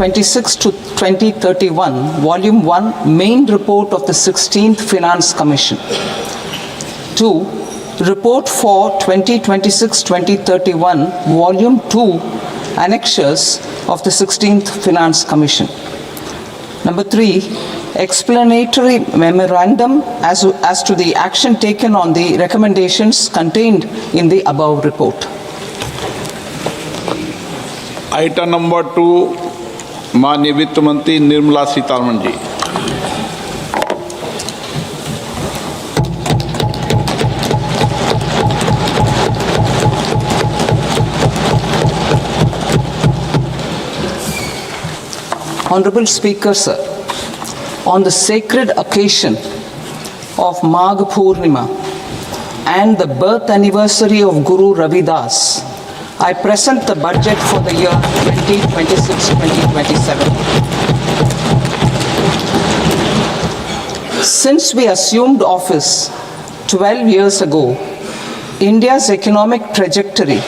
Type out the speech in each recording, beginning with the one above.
2026 to 2031, Volume 1, Main Report of the 16th Finance Commission. 2. Report for 2026-2031, Volume 2, Annexures of the 16th Finance Commission. Number 3, explanatory memorandum as to the action taken on the recommendations contained in the above report. Item number 2, माननीय वित्त मंत्री Nirmala Sitharaman ji. Honorable Speaker, sir, on the sacred occasion of Magh Purnima and the birth anniversary of Guru Ravidas, I present the budget for the year 2026-2027. Since we assumed office 12 years ago, India's economic trajectory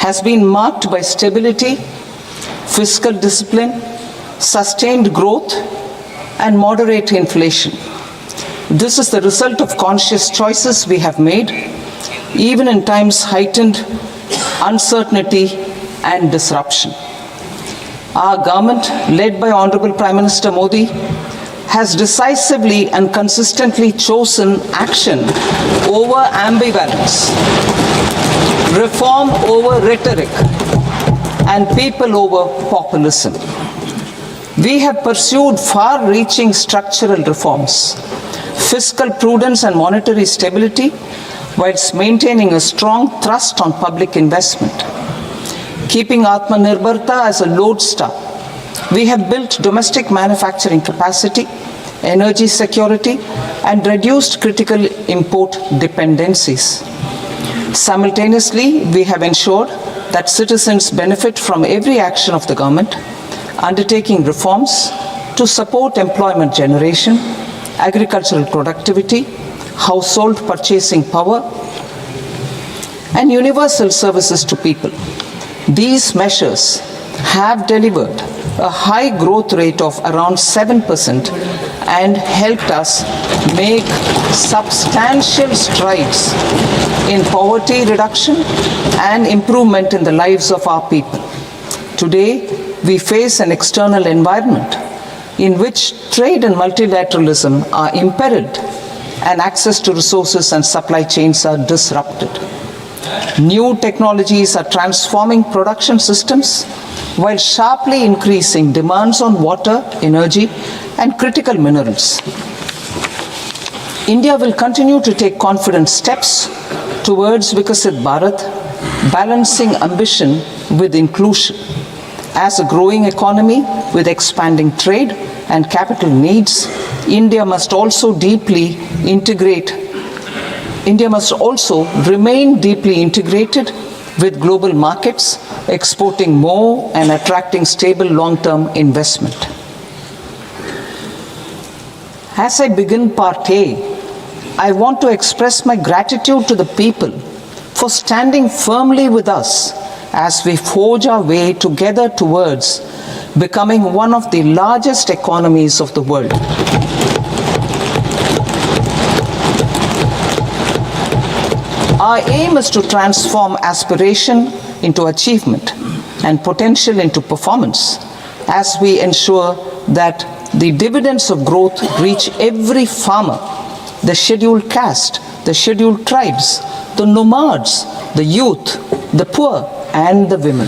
has been marked by stability, fiscal discipline, sustained growth, and moderate inflation. This is the result of conscious choices we have made, even in times heightened uncertainty and disruption. Our government, led by Honorable Prime Minister Modi, has decisively and consistently chosen action over ambivalence, reform over rhetoric, and people over populism. We have pursued far-reaching structural reforms, fiscal prudence and monetary stability, whilst maintaining a strong thrust on public investment. Keeping Atmanirbharta as a lodestar, we have built domestic manufacturing capacity, energy security, and reduced critical import dependencies. Simultaneously, we have ensured that citizens benefit from every action of the government, undertaking reforms to support employment generation, agricultural productivity, household purchasing power, and universal services to people. These measures have delivered a high growth rate of around 7% and helped us make substantial strides in poverty reduction and improvement in the lives of our people. Today, we face an external environment in which trade and multilateralism are imperiled and access to resources and supply chains are disrupted. New technologies are transforming production systems while sharply increasing demands on water, energy, and critical minerals. India will continue to take confident steps towards Vikasit Bharat, balancing ambition with inclusion. As a growing economy with expanding trade and capital needs, India must also remain deeply integrated with global markets, exporting more and attracting stable long-term investment. As I begin Part A, I want to express my gratitude to the people for standing firmly with us as we forge our way together towards becoming one of the largest economies of the world. Our aim is to transform aspiration into achievement and potential into performance as we ensure that the dividends of growth reach every farmer, the scheduled caste, the scheduled tribes, the nomads, the youth, the poor, and the women.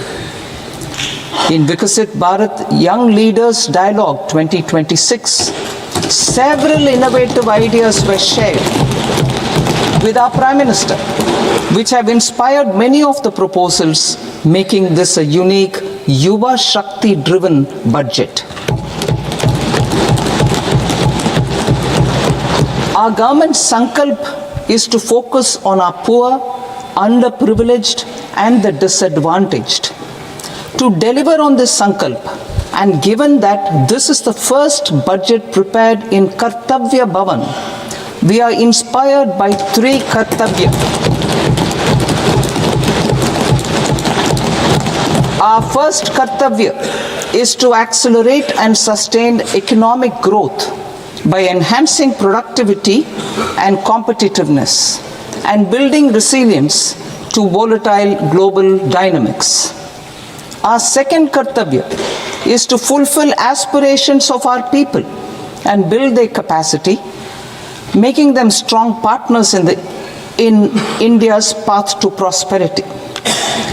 In Vikasit Bharat Young Leaders Dialogue 2026, several innovative ideas were shared with our Prime Minister, which have inspired many of the proposals, making this a unique Yuva Shakti-driven budget. Our government's sankalp is to focus on our poor, underprivileged, and the disadvantaged. To deliver on this sankalp, and given that this is the first budget prepared in Kartavya Bhavan, we are inspired by three Kartavya. Our first Kartavya is to accelerate and sustain economic growth by enhancing productivity and competitiveness and building resilience to volatile global dynamics. Our second kartavya is to fulfill aspirations of our people and build their capacity, making them strong partners in India's path to prosperity.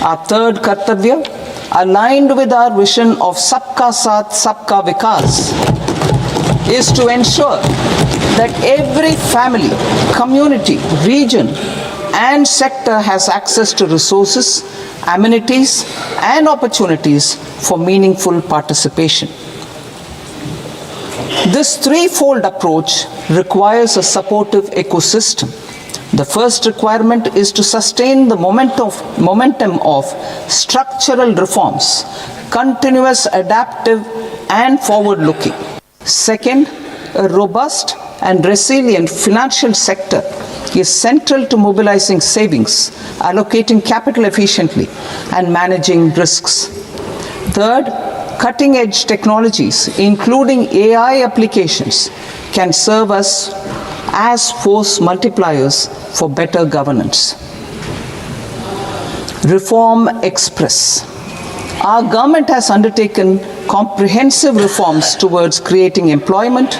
Our third kartavya, aligned with our vision of Sabka Saath, Sabka Vikas, is to ensure that every family, community, region, and sector has access to resources, amenities, and opportunities for meaningful participation. This threefold approach requires a supportive ecosystem. The first requirement is to sustain the momentum of structural reforms, continuous, adaptive, and forward-looking. Second, a robust and resilient financial sector is central to mobilizing savings, allocating capital efficiently, and managing risks. Third, cutting-edge technologies, including AI applications, can serve us as force multipliers for better governance. Reform Express. Our government has undertaken comprehensive reforms towards creating employment,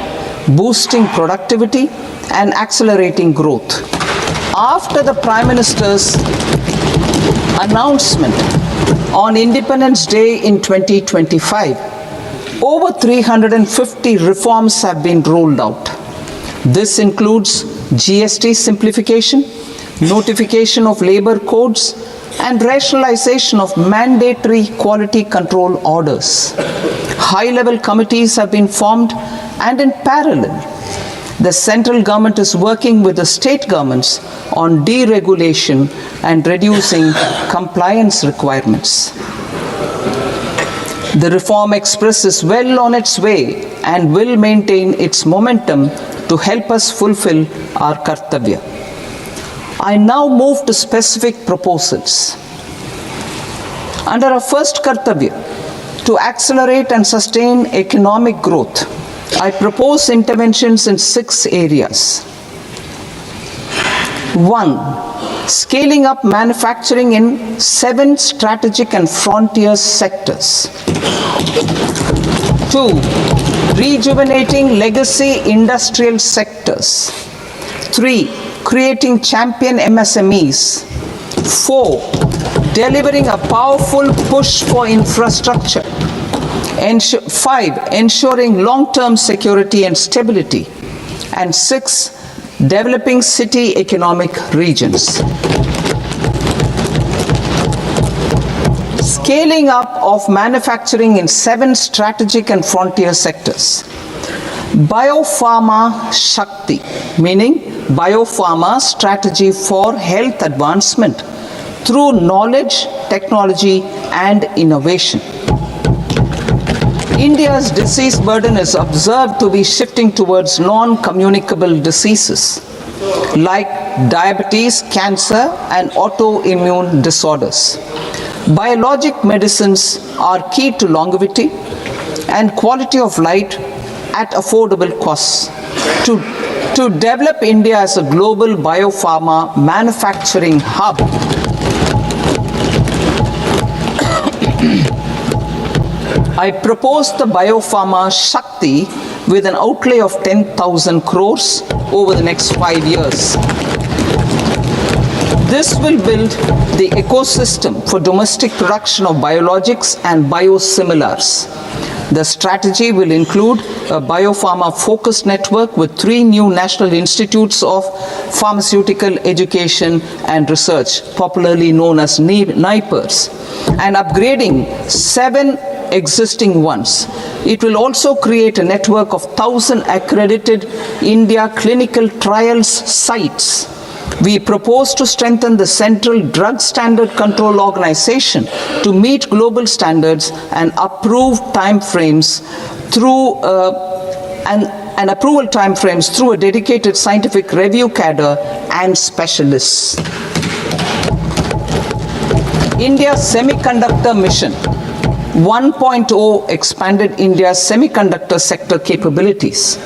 boosting productivity, and accelerating growth. After the Prime Minister's announcement on Independence Day in 2025, over 350 reforms have been rolled out. This includes GST simplification, notification of labor codes, and rationalization of mandatory quality control orders. High-level committees have been formed, and in parallel, the central government is working with the state governments on deregulation and reducing compliance requirements. The Reform Express is well on its way and will maintain its momentum to help us fulfill our kartavya. I now move to specific proposals. Under our first kartavya, to accelerate and sustain economic growth, I propose interventions in 6 areas. 1. Scaling up manufacturing in 7 strategic and frontier sectors. 2. Rejuvenating legacy industrial sectors. 3. Creating champion MSMEs. 4. Delivering a powerful push for infrastructure. 5. Ensuring long-term security and stability. And 6. Developing city economic regions. Scaling up of manufacturing in 7 strategic and frontier sectors. Biopharma Shakti, meaning biopharma strategy for health advancement through knowledge, technology, and innovation. India's disease burden is observed to be shifting towards non-communicable diseases like diabetes, cancer, and autoimmune disorders. Biologic medicines are key to longevity and quality of life at affordable costs. To develop India as a global biopharma manufacturing hub, I propose the Biopharma Shakti with an outlay of 10,000 crores over the next 5 years. This will build the ecosystem for domestic production of biologics and biosimilars. The strategy will include a biopharma-focused network with 3 new national institutes of pharmaceutical education and research, popularly known as NIPERs, and upgrading 7 existing ones. It will also create a network of 1,000 accredited India clinical trials sites. We propose to strengthen the Central Drug Standard Control Organization to meet global standards and approve timeframes through and approval timeframes through a dedicated scientific review cadre and specialists. India's semiconductor mission 1.0 expanded India's semiconductor sector capabilities.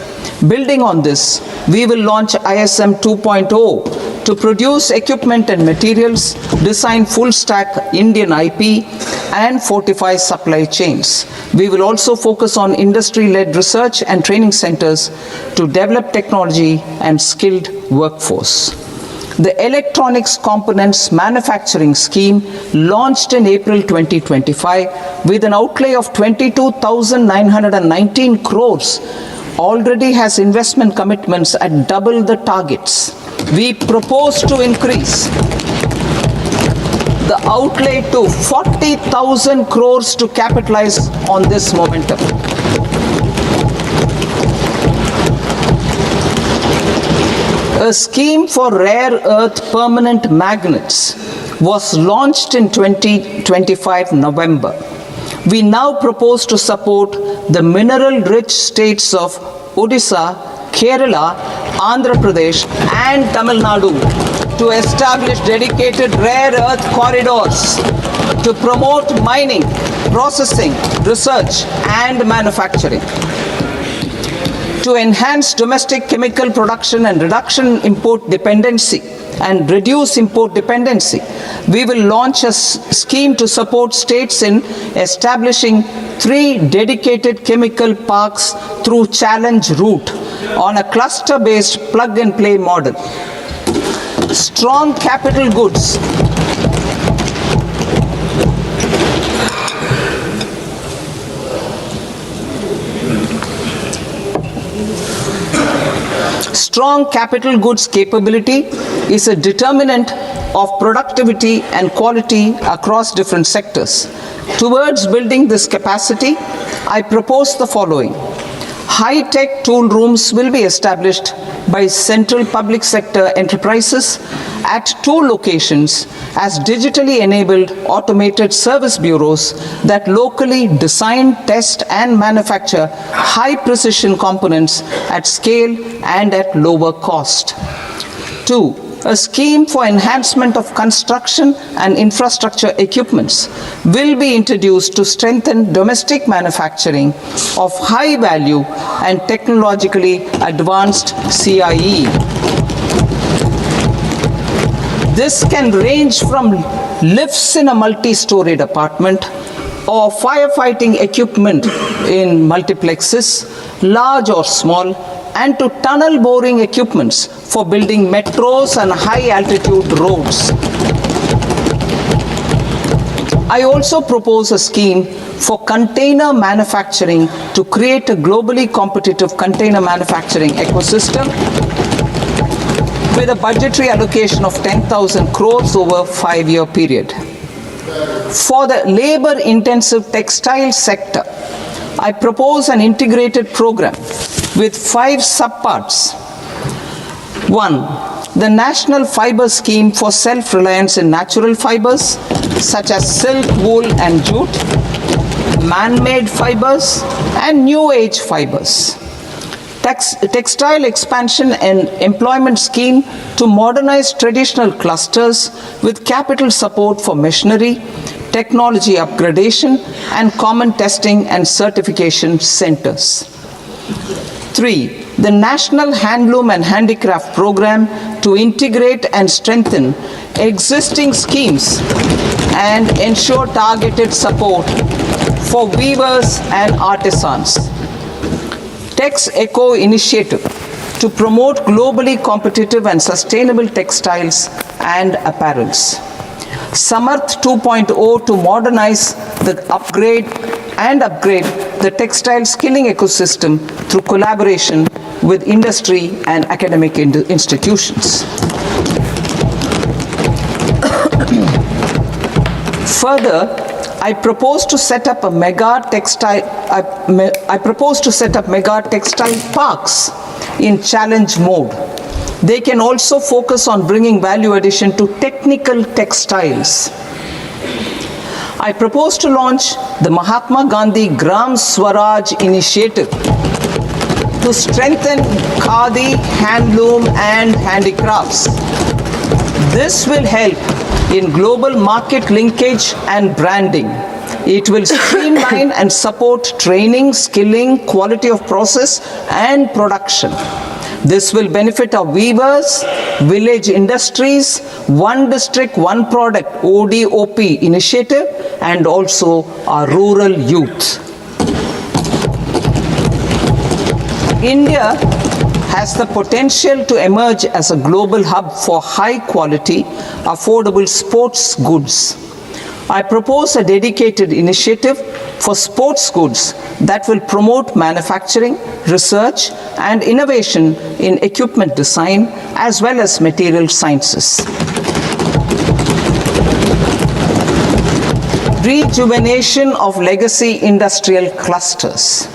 Building on this, we will launch ISM 2.0 to produce equipment and materials, design full-stack Indian IP, and fortify supply chains. We will also focus on industry-led research and training centers to develop technology and skilled workforce. The Electronics Components Manufacturing Scheme, launched in April 2025 with an outlay of 22,919 crores, already has investment commitments at double the targets. We propose to increase the outlay to 40,000 crores to capitalize on this momentum. A scheme for rare earth permanent magnets was launched in 2025 November. We now propose to support the mineral-rich states of Odisha, Kerala, Andhra Pradesh, and Tamil Nadu to establish dedicated rare earth corridors to promote mining, processing, research, and manufacturing. To enhance domestic chemical production and reduce import dependency, we will launch a scheme to support states in establishing 3 dedicated chemical parks through challenge route on a cluster-based plug-and-play model. Strong capital goods. Strong capital goods capability is a determinant of productivity and quality across different sectors. Towards building this capacity, I propose the following. High-tech tool rooms will be established by central public sector enterprises at 2 locations as digitally enabled automated service bureaus that locally design, test, and manufacture high-precision components at scale and at lower cost. 2. A scheme for enhancement of construction and infrastructure equipments will be introduced to strengthen domestic manufacturing of high value and technologically advanced CIE. This can range from lifts in a multi-storied apartment or firefighting equipment in multiplexes, large or small, and to tunnel boring equipments for building metros and high-altitude roads. I also propose a scheme for container manufacturing to create a globally competitive container manufacturing ecosystem with a budgetary allocation of 10,000 crores over a 5-year period. For the labor-intensive textile sector, I propose an integrated program with 5 subparts. 1. The National Fiber Scheme for self-reliance in natural fibers such as silk, wool and jute, man-made fibers and new age fibers. Textile expansion and employment scheme to modernize traditional clusters with capital support for machinery, technology upgradation and common testing and certification centers. 3. The National Handloom and Handicraft Program to integrate and strengthen existing schemes and ensure targeted support for weavers and artisans. Tex Eco Initiative to promote globally competitive and sustainable textiles and apparels. Samarth 2.0 to modernize upgrade the textile skilling ecosystem through collaboration with industry and academic institutions. Further, I propose to set up mega textile parks in challenge mode. They can also focus on bringing value addition to technical textiles. I propose to launch the Mahatma Gandhi Gram Swaraj initiative to strengthen khadi, handloom and handicrafts. This will help in global market linkage and branding, It will streamline and support training, skilling, quality of process, and production. This will benefit our weavers, village industries, one district, one product ODOP initiative, and also our rural youth. India has the potential to emerge as a global hub for high quality, affordable sports goods. I propose a dedicated initiative for sports goods that will promote manufacturing, research, and innovation in equipment design as well as material sciences. Rejuvenation of legacy industrial clusters.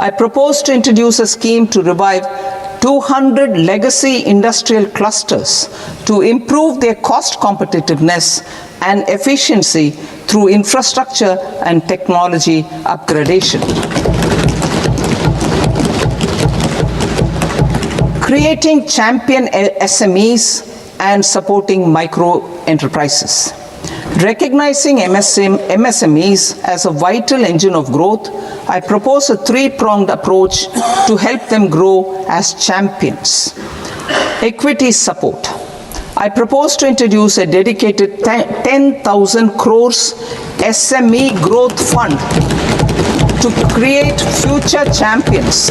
I propose to introduce a scheme to revive 200 legacy industrial clusters to improve their cost competitiveness and efficiency through infrastructure and technology upgradation. Creating champion SMEs and supporting micro enterprises. Recognizing MSMEs as a vital engine of growth, I propose a three-pronged approach to help them grow as champions. Equity support. I propose to introduce a dedicated 10,000 crores SME growth fund to create future champions,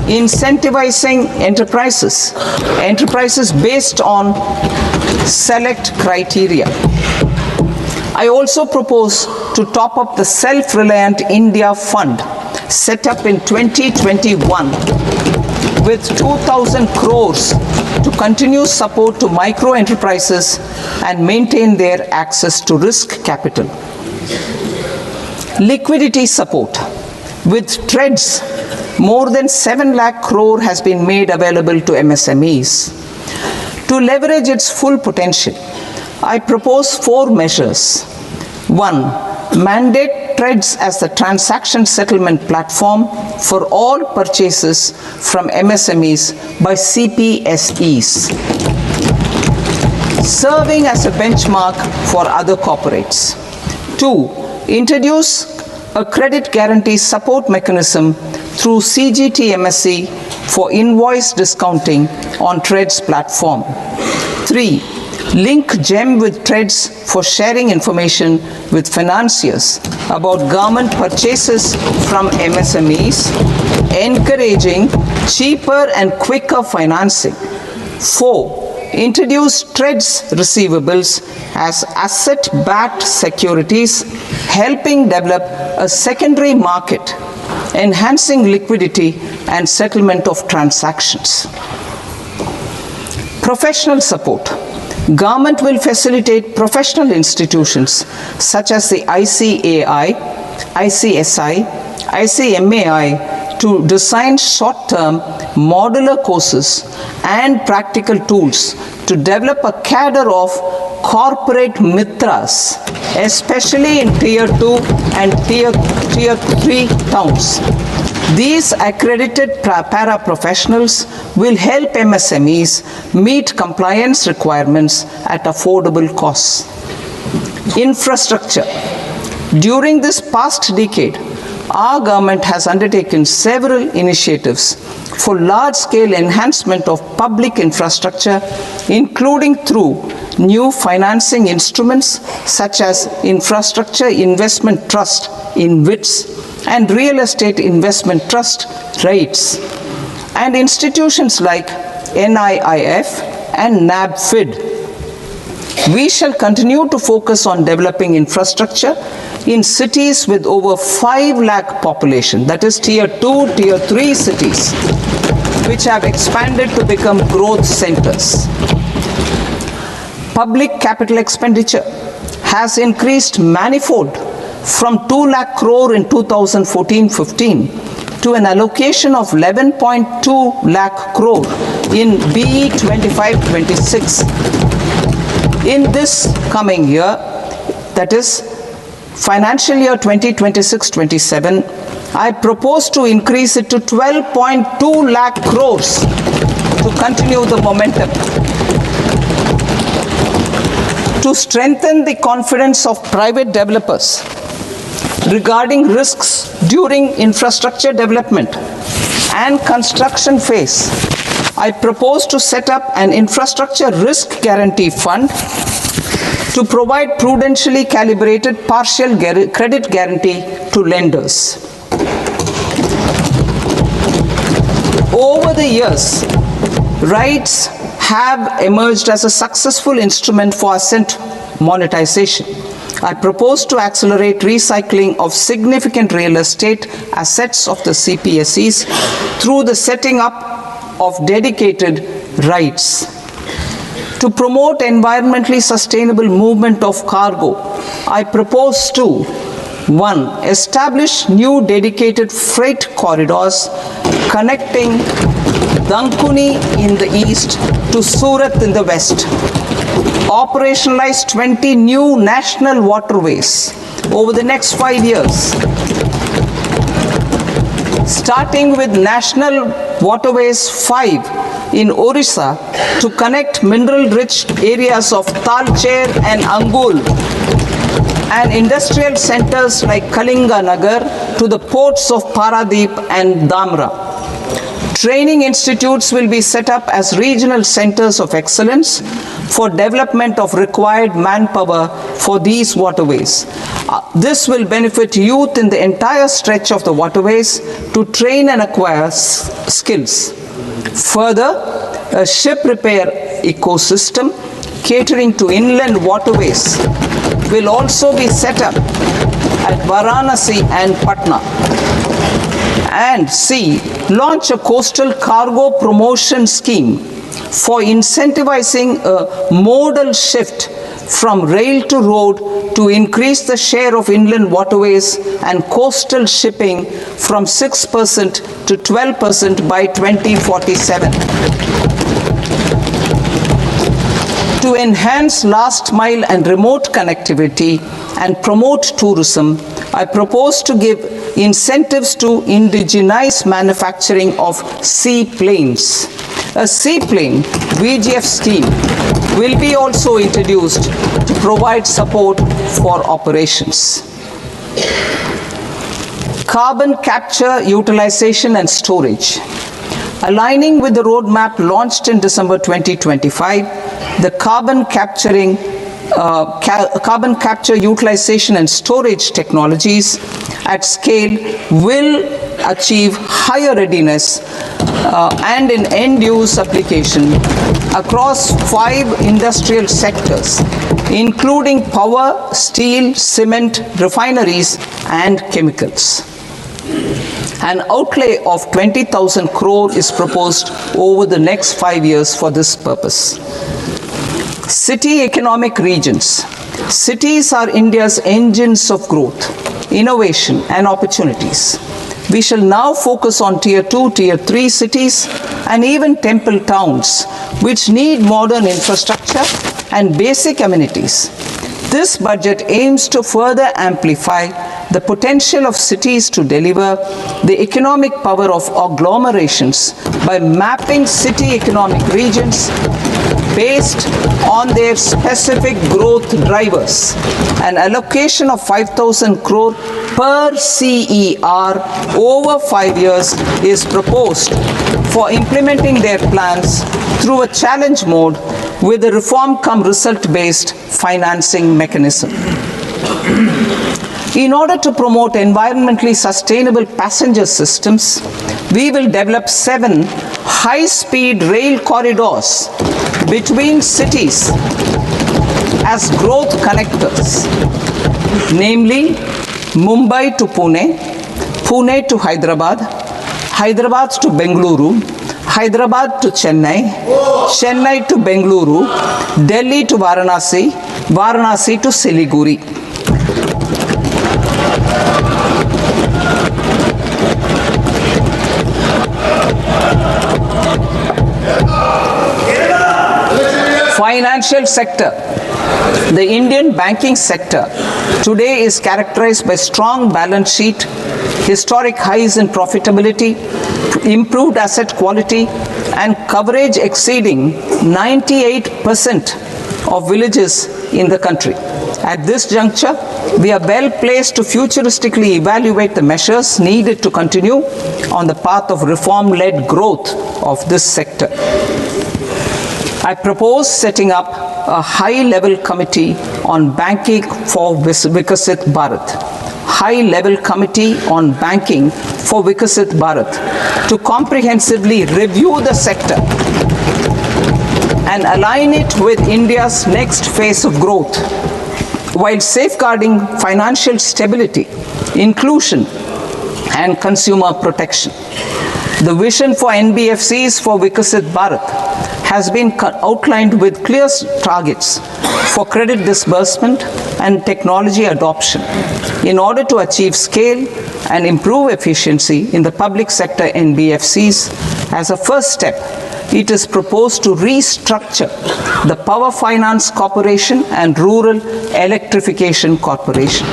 incentivizing enterprises based on select criteria. I also propose to top up the Self-Reliant India Fund set up in 2021 with 2,000 crores to continue support to micro enterprises and maintain their access to risk capital. Liquidity support. With TREADS, more than 7 lakh crore has been made available to MSMEs. To leverage its full potential, I propose 4 measures. 1. Mandate TREADS as the transaction settlement platform for all purchases from MSMEs by CPSEs, serving as a benchmark for other corporates. 2. Introduce a credit guarantee support mechanism through CGTMSE for invoice discounting on TREADS platform. 3. Link GEM with TREADS for sharing information with financiers about government purchases from MSMEs, encouraging cheaper and quicker financing. 4. Introduce TREADS receivables as asset-backed securities, helping develop a secondary market, enhancing liquidity and settlement of transactions. Professional support. Government will facilitate professional institutions such as the ICAI, ICSI, ICMAI to design short-term modular courses and practical tools to develop a cadre of corporate mitras, especially in Tier 2 and Tier 3 towns. These accredited para-professionals will help MSMEs meet compliance requirements at affordable costs. Infrastructure. During this past decade, our government has undertaken several initiatives for large-scale enhancement of public infrastructure, including through new financing instruments such as Infrastructure Investment Trust (InvITs) and Real Estate Investment Trust (REITs), and institutions like NIIF and NABFID. We shall continue to focus on developing infrastructure in cities with over 5 lakh population, that is Tier 2, Tier 3 cities, which have expanded to become growth centers. Public capital expenditure has increased manifold from 2 lakh crore in 2014-15 to an allocation of 11.2 lakh crore in BE 25-26. In this coming year, that is financial year 2026-27, I propose to increase it to 12.2 lakh crores to continue the momentum. To strengthen the confidence of private developers, regarding risks during infrastructure development and construction phase, I propose to set up an infrastructure risk guarantee fund to provide prudentially calibrated partial credit guarantee to lenders. Over the years, RIGHTS have emerged as a successful instrument for asset monetization. I propose to accelerate recycling of significant real estate assets of the CPSEs through the setting up of dedicated RIGHTS. To promote environmentally sustainable movement of cargo, I propose to 1. Establish new dedicated freight corridors connecting Dankuni in the east to Surat in the west. Operationalize 20 new national waterways over the next 5 years, starting with National Waterways 5 in Orissa to connect mineral-rich areas of Talcher and Angul and industrial centers like Kalinga Nagar to the ports of Paradeep and Dhamra. Training institutes will be set up as regional centers of excellence for development of required manpower for these waterways. This will benefit youth in the entire stretch of the waterways to train and acquire skills. Further, a ship repair ecosystem catering to inland waterways will also be set up at Varanasi and Patna. And C, launch a coastal cargo promotion scheme for incentivizing a modal shift from rail to road to increase the share of inland waterways and coastal shipping from 6% to 12% by 2047. To enhance last mile and remote connectivity and promote tourism, I propose to give incentives to indigenize manufacturing of seaplanes. A seaplane VGF scheme will be also introduced to provide support for operations. Carbon capture, utilization and storage. Aligning with the roadmap launched in December 2025, the carbon capture, utilization and storage technologies at scale will achieve higher readiness and in end-use application across 5 industrial sectors, including power, steel, cement, refineries, and chemicals. An outlay of 20,000 crore is proposed over the next 5 years for this purpose. City economic regions. Cities are India's engines of growth, innovation, and opportunities. We shall now focus on Tier 2, Tier 3 cities, and even temple towns, which need modern infrastructure and basic amenities. This budget aims to further amplify the potential of cities to deliver the economic power of agglomerations by mapping city economic regions based on their specific growth drivers. An allocation of 5,000 crore per CER over 5 years is proposed for implementing their plans through a challenge mode with a reform-cum-result-based financing mechanism. In order to promote environmentally sustainable passenger systems, we will develop 7 high-speed rail corridors between cities as growth connectors, namely Mumbai to Pune, Pune to Hyderabad, Hyderabad to Bengaluru, Hyderabad to Chennai, Chennai to Bengaluru, Delhi to Varanasi, Varanasi to Siliguri. Financial sector. The Indian banking sector today is characterized by strong balance sheet, historic highs in profitability, improved asset quality, and coverage exceeding 98% of villages in the country. At this juncture, we are well placed to futuristically evaluate the measures needed to continue on the path of reform-led growth of this sector. I propose setting up a high-level committee on banking for Vikasit Bharat. High-level committee on banking for Vikasit Bharat to comprehensively review the sector and align it with India's next phase of growth, while safeguarding financial stability, inclusion, and consumer protection. The vision for NBFCs for Vikasit Bharat has been outlined with clear targets for credit disbursement and technology adoption in order to achieve scale and improve efficiency in the public sector NBFCs. As a first step, it is proposed to restructure the Power Finance Corporation and Rural Electrification Corporation.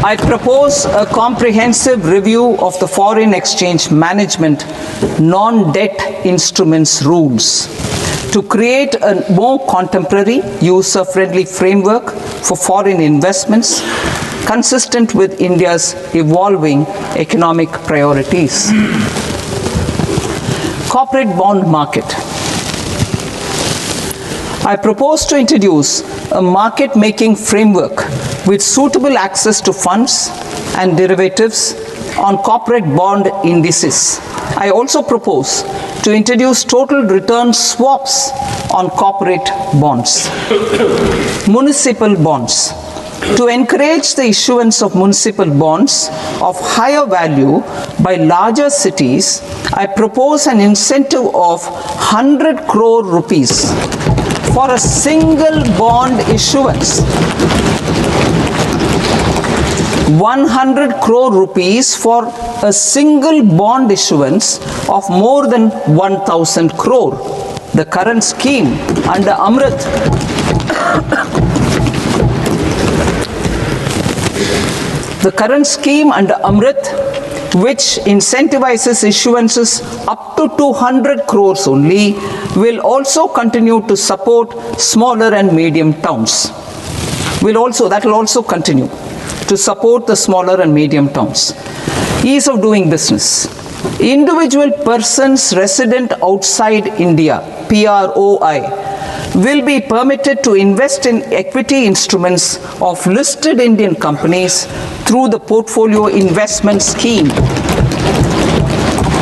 I propose a comprehensive review of the foreign exchange management non-debt instruments rules to create a more contemporary, user-friendly framework for foreign investments consistent with India's evolving economic priorities. Corporate bond market. I propose to introduce a market-making framework with suitable access to funds and derivatives on corporate bond indices. I also propose to introduce total return swaps on corporate bonds. Municipal bonds. To encourage the issuance of municipal bonds of higher value by larger cities, I propose an incentive of 100 crore rupees for a single bond issuance. 100 crore rupees for a single bond issuance of more than 1,000 crore. The current scheme under Amrit which incentivizes issuances up to 200 crores only, will also continue to support smaller and medium towns. That will also continue to support the smaller and medium towns. Ease of doing business. Individual persons resident outside India, PROI, will be permitted to invest in equity instruments of listed Indian companies through the Portfolio Investment Scheme.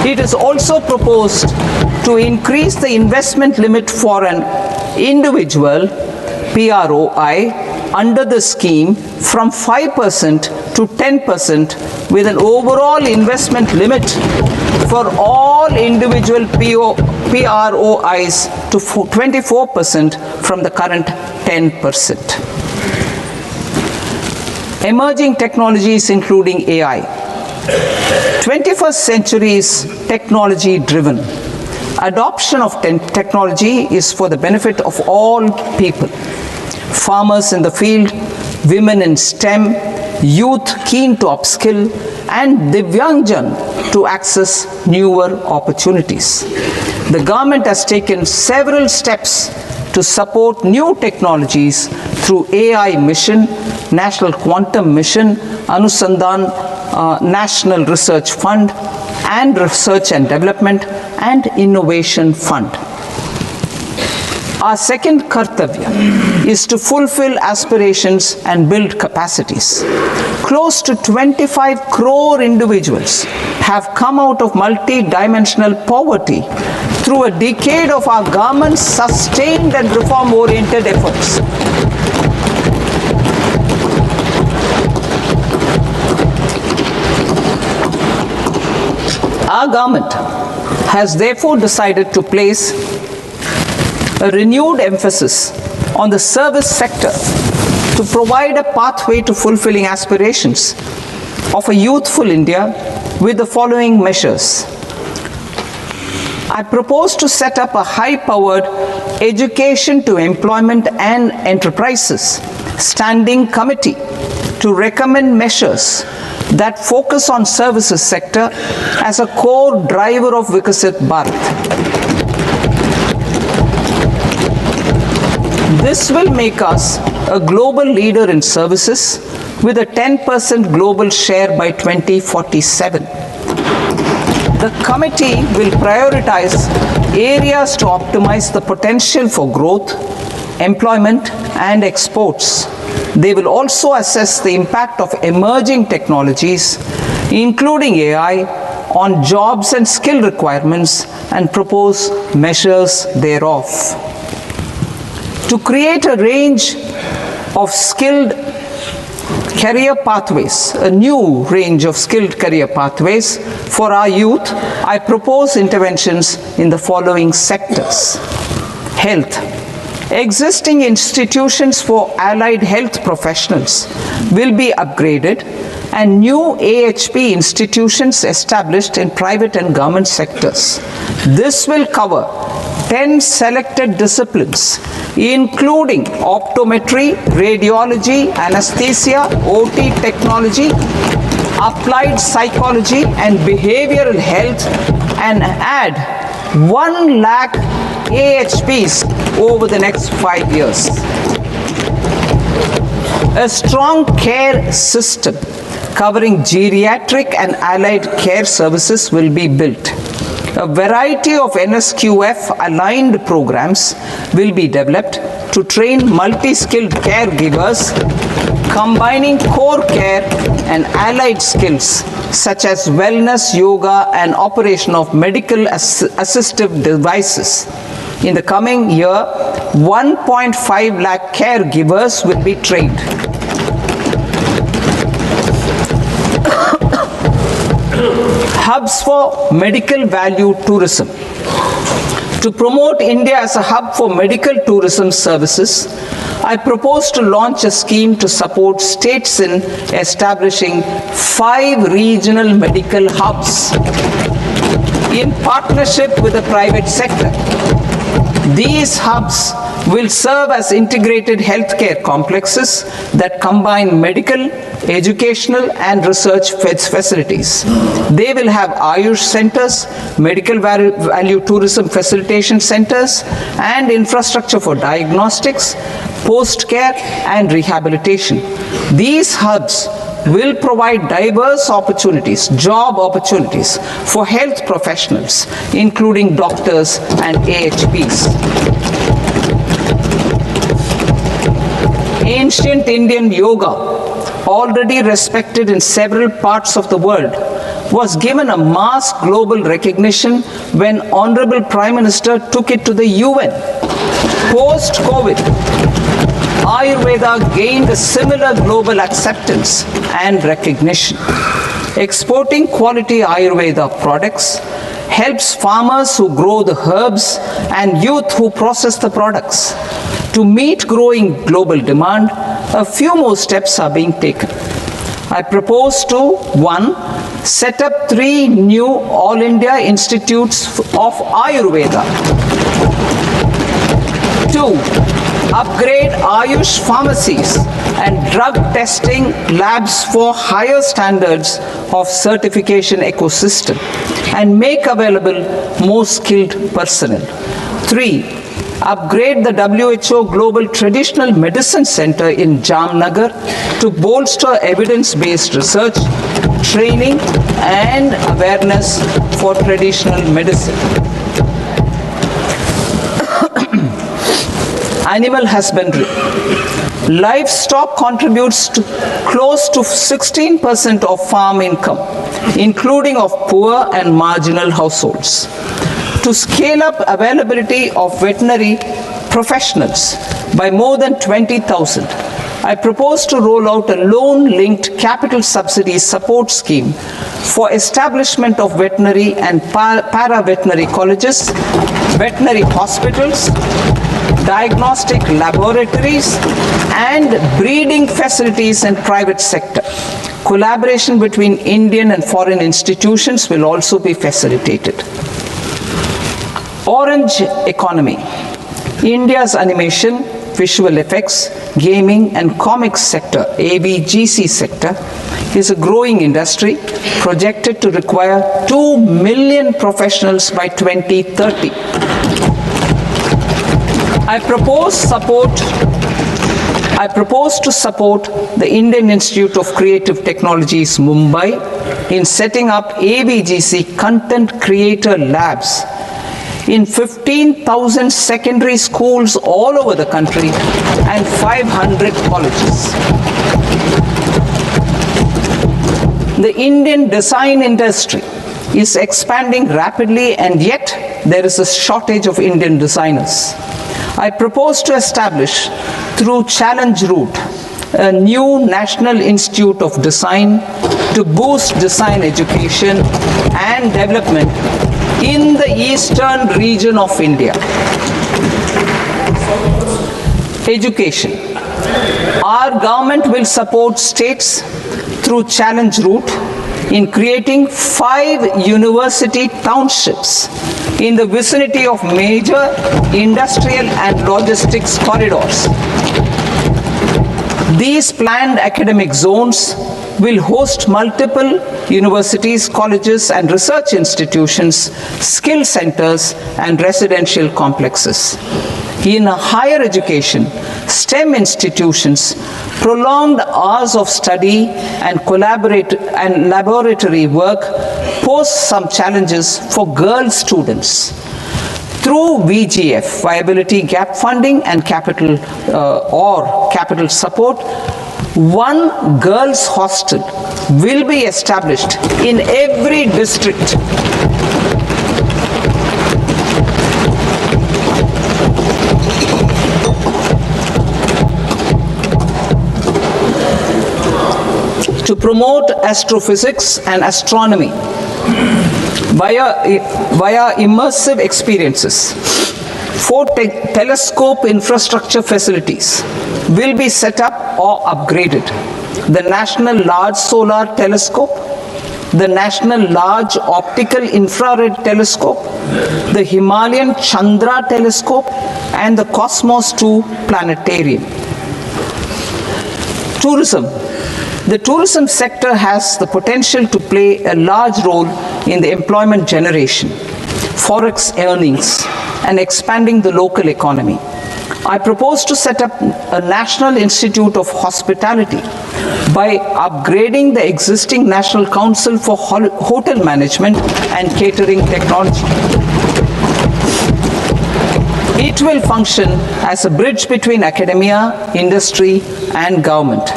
It is also proposed to increase the investment limit for an individual PROI under the scheme from 5% to 10%, with an overall investment limit for all individual PROIs to 24% from the current 10%. Emerging technologies including AI. 21st century is technology driven. Adoption of technology is for the benefit of all people. Farmers in the field, women in STEM, youth keen to upskill, and Divyangjan to access newer opportunities. The government has taken several steps to support new technologies through AI Mission, National Quantum Mission, Anusandhan National Research Fund, and Research and Development and Innovation Fund. Our second kartavya is to fulfill aspirations and build capacities. Close to 25 crore individuals have come out of multi-dimensional poverty through a decade of our government's sustained and reform-oriented efforts. Our government has therefore decided to place a renewed emphasis on the service sector to provide a pathway to fulfilling aspirations of a youthful India with the following measures. I propose to set up a high-powered education to employment and enterprises standing committee to recommend measures that focus on services sector as a core driver of Vikasit Bharat. This will make us a global leader in services with a 10% global share by 2047. The committee will prioritize areas to optimize the potential for growth, employment, and exports. They will also assess the impact of emerging technologies, including AI, on jobs and skill requirements and propose measures thereof. To create a range of skilled career pathways, a new range of skilled career pathways for our youth, I propose interventions in the following sectors. Health. Existing institutions for allied health professionals will be upgraded and new AHP institutions established in private and government sectors. This will cover 10 selected disciplines, including optometry, radiology, anesthesia, OT technology, applied psychology, and behavioral health, and add 1 lakh AHPs over the next 5 years. A strong care system covering geriatric and allied care services will be built. A variety of NSQF-aligned programs will be developed to train multi-skilled caregivers, combining core care and allied skills such as wellness, yoga, and operation of medical assistive devices. In the coming year, 1.5 lakh caregivers will be trained. Hubs for medical value tourism. To promote India as a hub for medical tourism services, I propose to launch a scheme to support states in establishing 5 regional medical hubs in partnership with the private sector. These hubs will serve as integrated healthcare complexes that combine medical, educational, and research facilities. They will have Ayush centers, medical value tourism facilitation centers, and infrastructure for diagnostics, post-care, and rehabilitation. These hubs will provide diverse opportunities, job opportunities for health professionals, including doctors and AHPs. Ancient Indian yoga, already respected in several parts of the world, was given a mass global recognition when Honorable Prime Minister took it to the UN. Post-COVID, Ayurveda gained a similar global acceptance and recognition. Exporting quality Ayurveda products helps farmers who grow the herbs and youth who process the products. To meet growing global demand, a few more steps are being taken. I propose to 1. Set up 3 new All India Institutes of Ayurveda. 2. Upgrade Ayush pharmacies and drug testing labs for higher standards of certification ecosystem and make available more skilled personnel. 3. Upgrade the WHO Global Traditional Medicine Center in Jamnagar to bolster evidence-based research, training, and awareness for traditional medicine. Animal husbandry. Livestock contributes to close to 16% of farm income, including of poor and marginal households. To scale up availability of veterinary professionals by more than 20,000, I propose to roll out a loan-linked capital subsidy support scheme for establishment of veterinary and para-veterinary colleges, veterinary hospitals, diagnostic laboratories, and breeding facilities in private sector. Collaboration between Indian and foreign institutions will also be facilitated. Orange economy. India's animation, visual effects, gaming, and comics sector, AVGC sector, is a growing industry projected to require 2 million professionals by 2030. I propose to support the Indian Institute of Creative Technologies, Mumbai, in setting up ABGC Content Creator Labs in 15,000 secondary schools all over the country and 500 colleges. The Indian design industry is expanding rapidly, and yet there is a shortage of Indian designers. I propose to establish, through Challenge Route, a new National Institute of Design to boost design education and development in the eastern region of India. Education. Our government will support states through Challenge Route in creating 5 university townships in the vicinity of major industrial and logistics corridors. These planned academic zones will host multiple universities, colleges, and research institutions, skill centers, and residential complexes. In higher education, STEM institutions, prolonged hours of study and laboratory work pose some challenges for girl students. Through VGF, Viability Gap Funding and capital support, one girls' hostel will be established in every district. To promote astrophysics and astronomy via immersive experiences. 4 telescope infrastructure facilities will be set up or upgraded. The National Large Solar Telescope, the National Large Optical Infrared Telescope, the Himalayan Chandra Telescope, and the Cosmos 2 Planetarium. Tourism. The tourism sector has the potential to play a large role in the employment generation, forex earnings, and expanding the local economy. I propose to set up a National Institute of Hospitality by upgrading the existing National Council for Hotel Management and Catering Technology. It will function as a bridge between academia, industry, and government.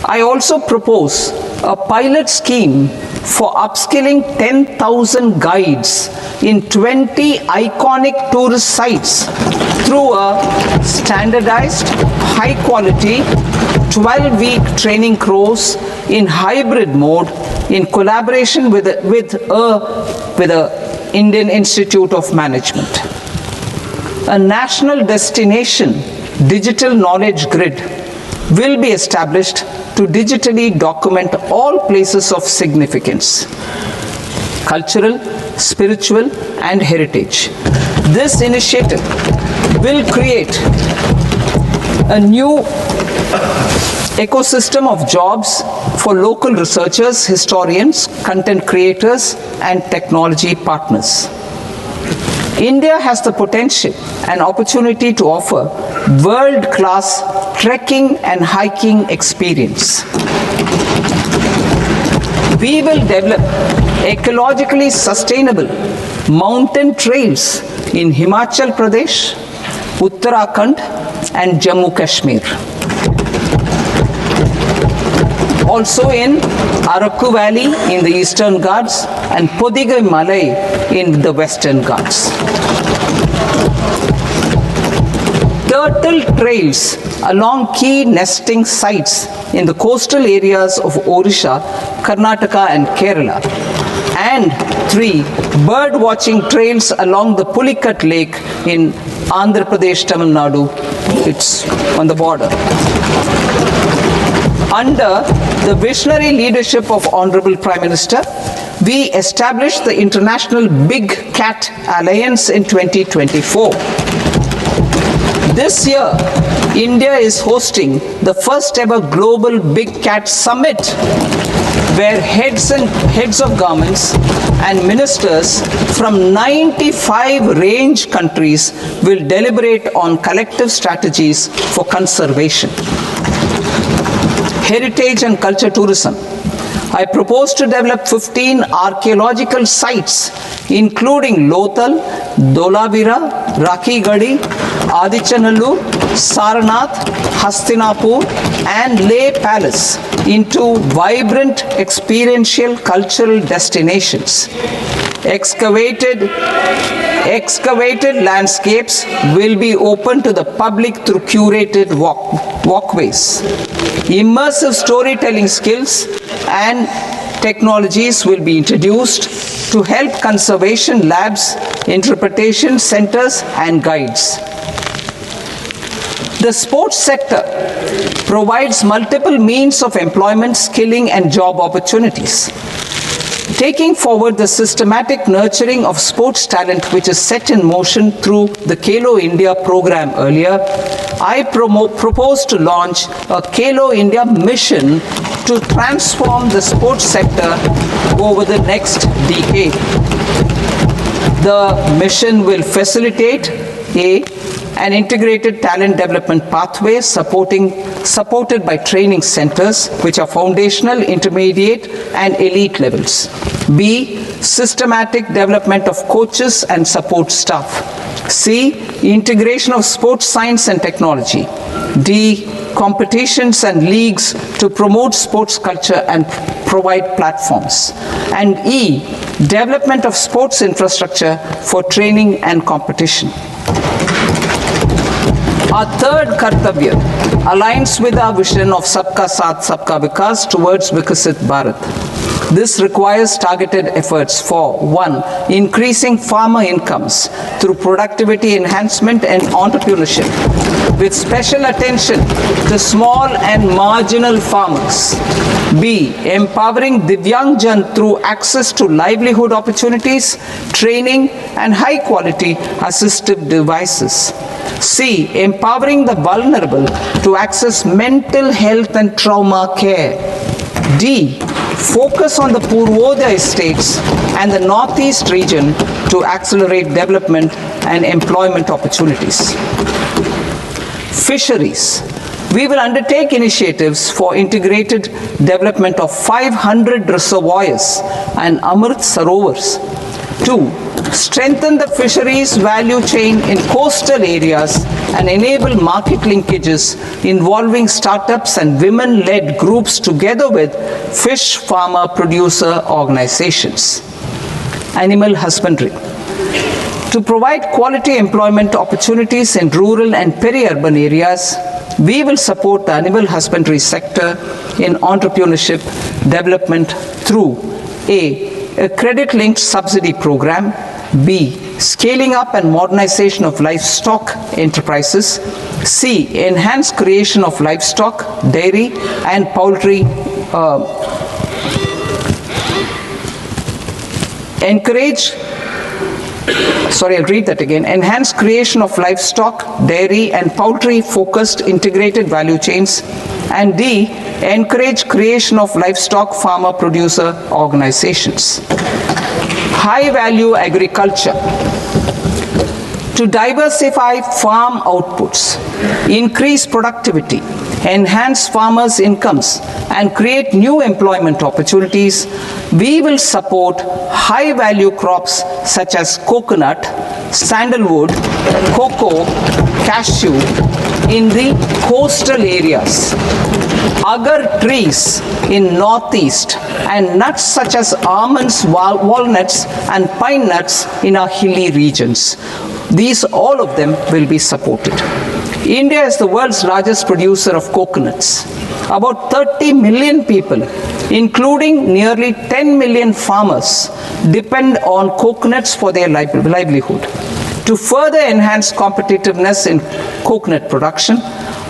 I also propose a pilot scheme for upskilling 10,000 guides in 20 iconic tourist sites through a standardized, high-quality, 12-week training course in hybrid mode in collaboration with the Indian Institute of Management. A national destination digital knowledge grid will be established to digitally document all places of significance, cultural, spiritual, and heritage. This initiative will create a new ecosystem of jobs for local researchers, historians, content creators, and technology partners. India has the potential and opportunity to offer world-class trekking and hiking experience. We will develop ecologically sustainable mountain trails in Himachal Pradesh, Uttarakhand, and Jammu Kashmir. Also in Araku Valley in the Eastern Ghats and Podigai Malai in the Western Ghats. Turtle trails along key nesting sites in the coastal areas of Odisha, Karnataka, and Kerala. And 3 bird watching trails along the Pulikat Lake in Andhra Pradesh, Tamil Nadu. It's on the border. Under the visionary leadership of Honorable Prime Minister, we established the International Big Cat Alliance in 2024. This year, India is hosting the first ever Global Big Cat Summit, where heads of governments and ministers from 95 range countries will deliberate on collective strategies for conservation. Heritage and culture tourism. I propose to develop 15 archaeological sites, including Lothal, Dolavira, Rakhigarhi, Adichanallur, Sarnath, Hastinapur, and Leh Palace into vibrant experiential cultural destinations. Excavated landscapes will be open to the public through curated walkways. Immersive storytelling skills and technologies will be introduced to help conservation labs, interpretation centers, and guides. The sports sector provides multiple means of employment, skilling, and job opportunities. Taking forward the systematic nurturing of sports talent which is set in motion through the Khelo India program earlier, I propose to launch a Khelo India mission to transform the sports sector over the next decade. The mission will facilitate an integrated talent development pathway supported by training centers which are foundational, intermediate, and elite levels. B, systematic development of coaches and support staff. C, integration of sports science and technology. D, competitions and leagues to promote sports culture and provide platforms. And E, development of sports infrastructure for training and competition. Our third Kartavya aligns with our vision of Sabka Saath, Sabka Vikas towards Vikasit Bharat. This requires targeted efforts for 1. Increasing farmer incomes through productivity enhancement and entrepreneurship, with special attention to small and marginal farmers. B. Empowering Divyangjan through access to livelihood opportunities, training, and high-quality assistive devices. C. Empowering the vulnerable to access mental health and trauma care. D. Focus on the Purvodaya states and the Northeast region to accelerate development and employment opportunities. Fisheries. We will undertake initiatives for integrated development of 500 reservoirs and Amrit Sarovars. 2. Strengthen the fisheries value chain in coastal areas and enable market linkages involving startups and women-led groups together with fish farmer producer organizations. Animal husbandry. To provide quality employment opportunities in rural and peri-urban areas, we will support the animal husbandry sector in entrepreneurship development through a credit-linked subsidy program, B. Scaling up and modernization of livestock enterprises, C. Enhanced creation of livestock, dairy, and poultry Enhanced creation of livestock, dairy, and poultry-focused integrated value chains. And D. Encourage creation of livestock farmer-producer organizations. High-value agriculture. To diversify farm outputs, increase productivity, enhance farmers' incomes, and create new employment opportunities, we will support high-value crops such as coconut, sandalwood, cocoa, cashew in the coastal areas, agar trees in northeast, and nuts such as almonds, walnuts, and pine nuts in our hilly regions. These, all of them, will be supported. India is the world's largest producer of coconuts. About 30 million people, including nearly 10 million farmers, depend on coconuts for their livelihood. To further enhance competitiveness in coconut production,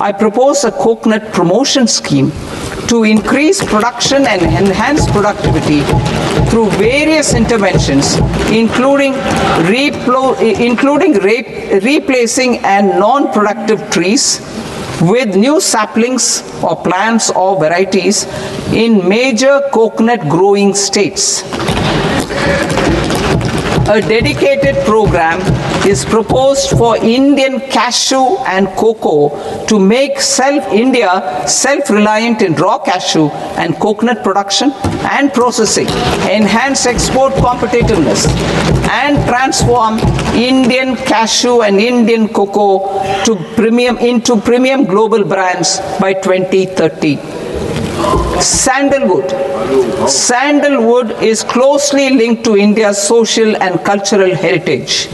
I propose a coconut promotion scheme to increase production and enhance productivity through various interventions, including replacing and non-productive trees with new saplings or plants or varieties in major coconut growing states. A dedicated program is proposed for Indian cashew and cocoa to make India self-reliant in raw cashew and coconut production and processing, enhance export competitiveness, and transform Indian cashew and Indian cocoa into premium global brands by 2030. Sandalwood. Sandalwood is closely linked to India's social and cultural heritage.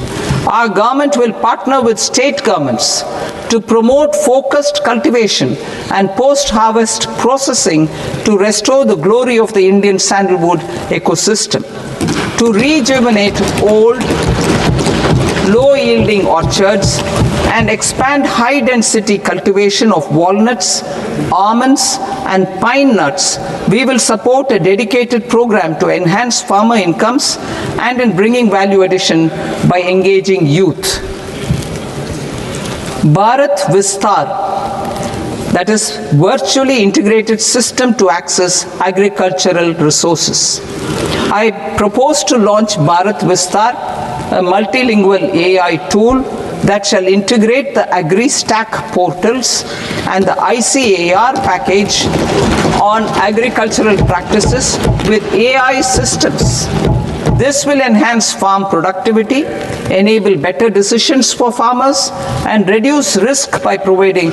Our government will partner with state governments to promote focused cultivation and post-harvest processing to restore the glory of the Indian sandalwood ecosystem, to rejuvenate old, low-yielding orchards and expand high-density cultivation of walnuts, almonds, and pine nuts. We will support a dedicated program to enhance farmer incomes and in bringing value addition by engaging youth. Bharat Vistar, that is virtually integrated system to access agricultural resources. I propose to launch Bharat Vistar, a multilingual AI tool that shall integrate the AgriStack portals and the ICAR package on agricultural practices with AI systems. This will enhance farm productivity, enable better decisions for farmers, and reduce risk by providing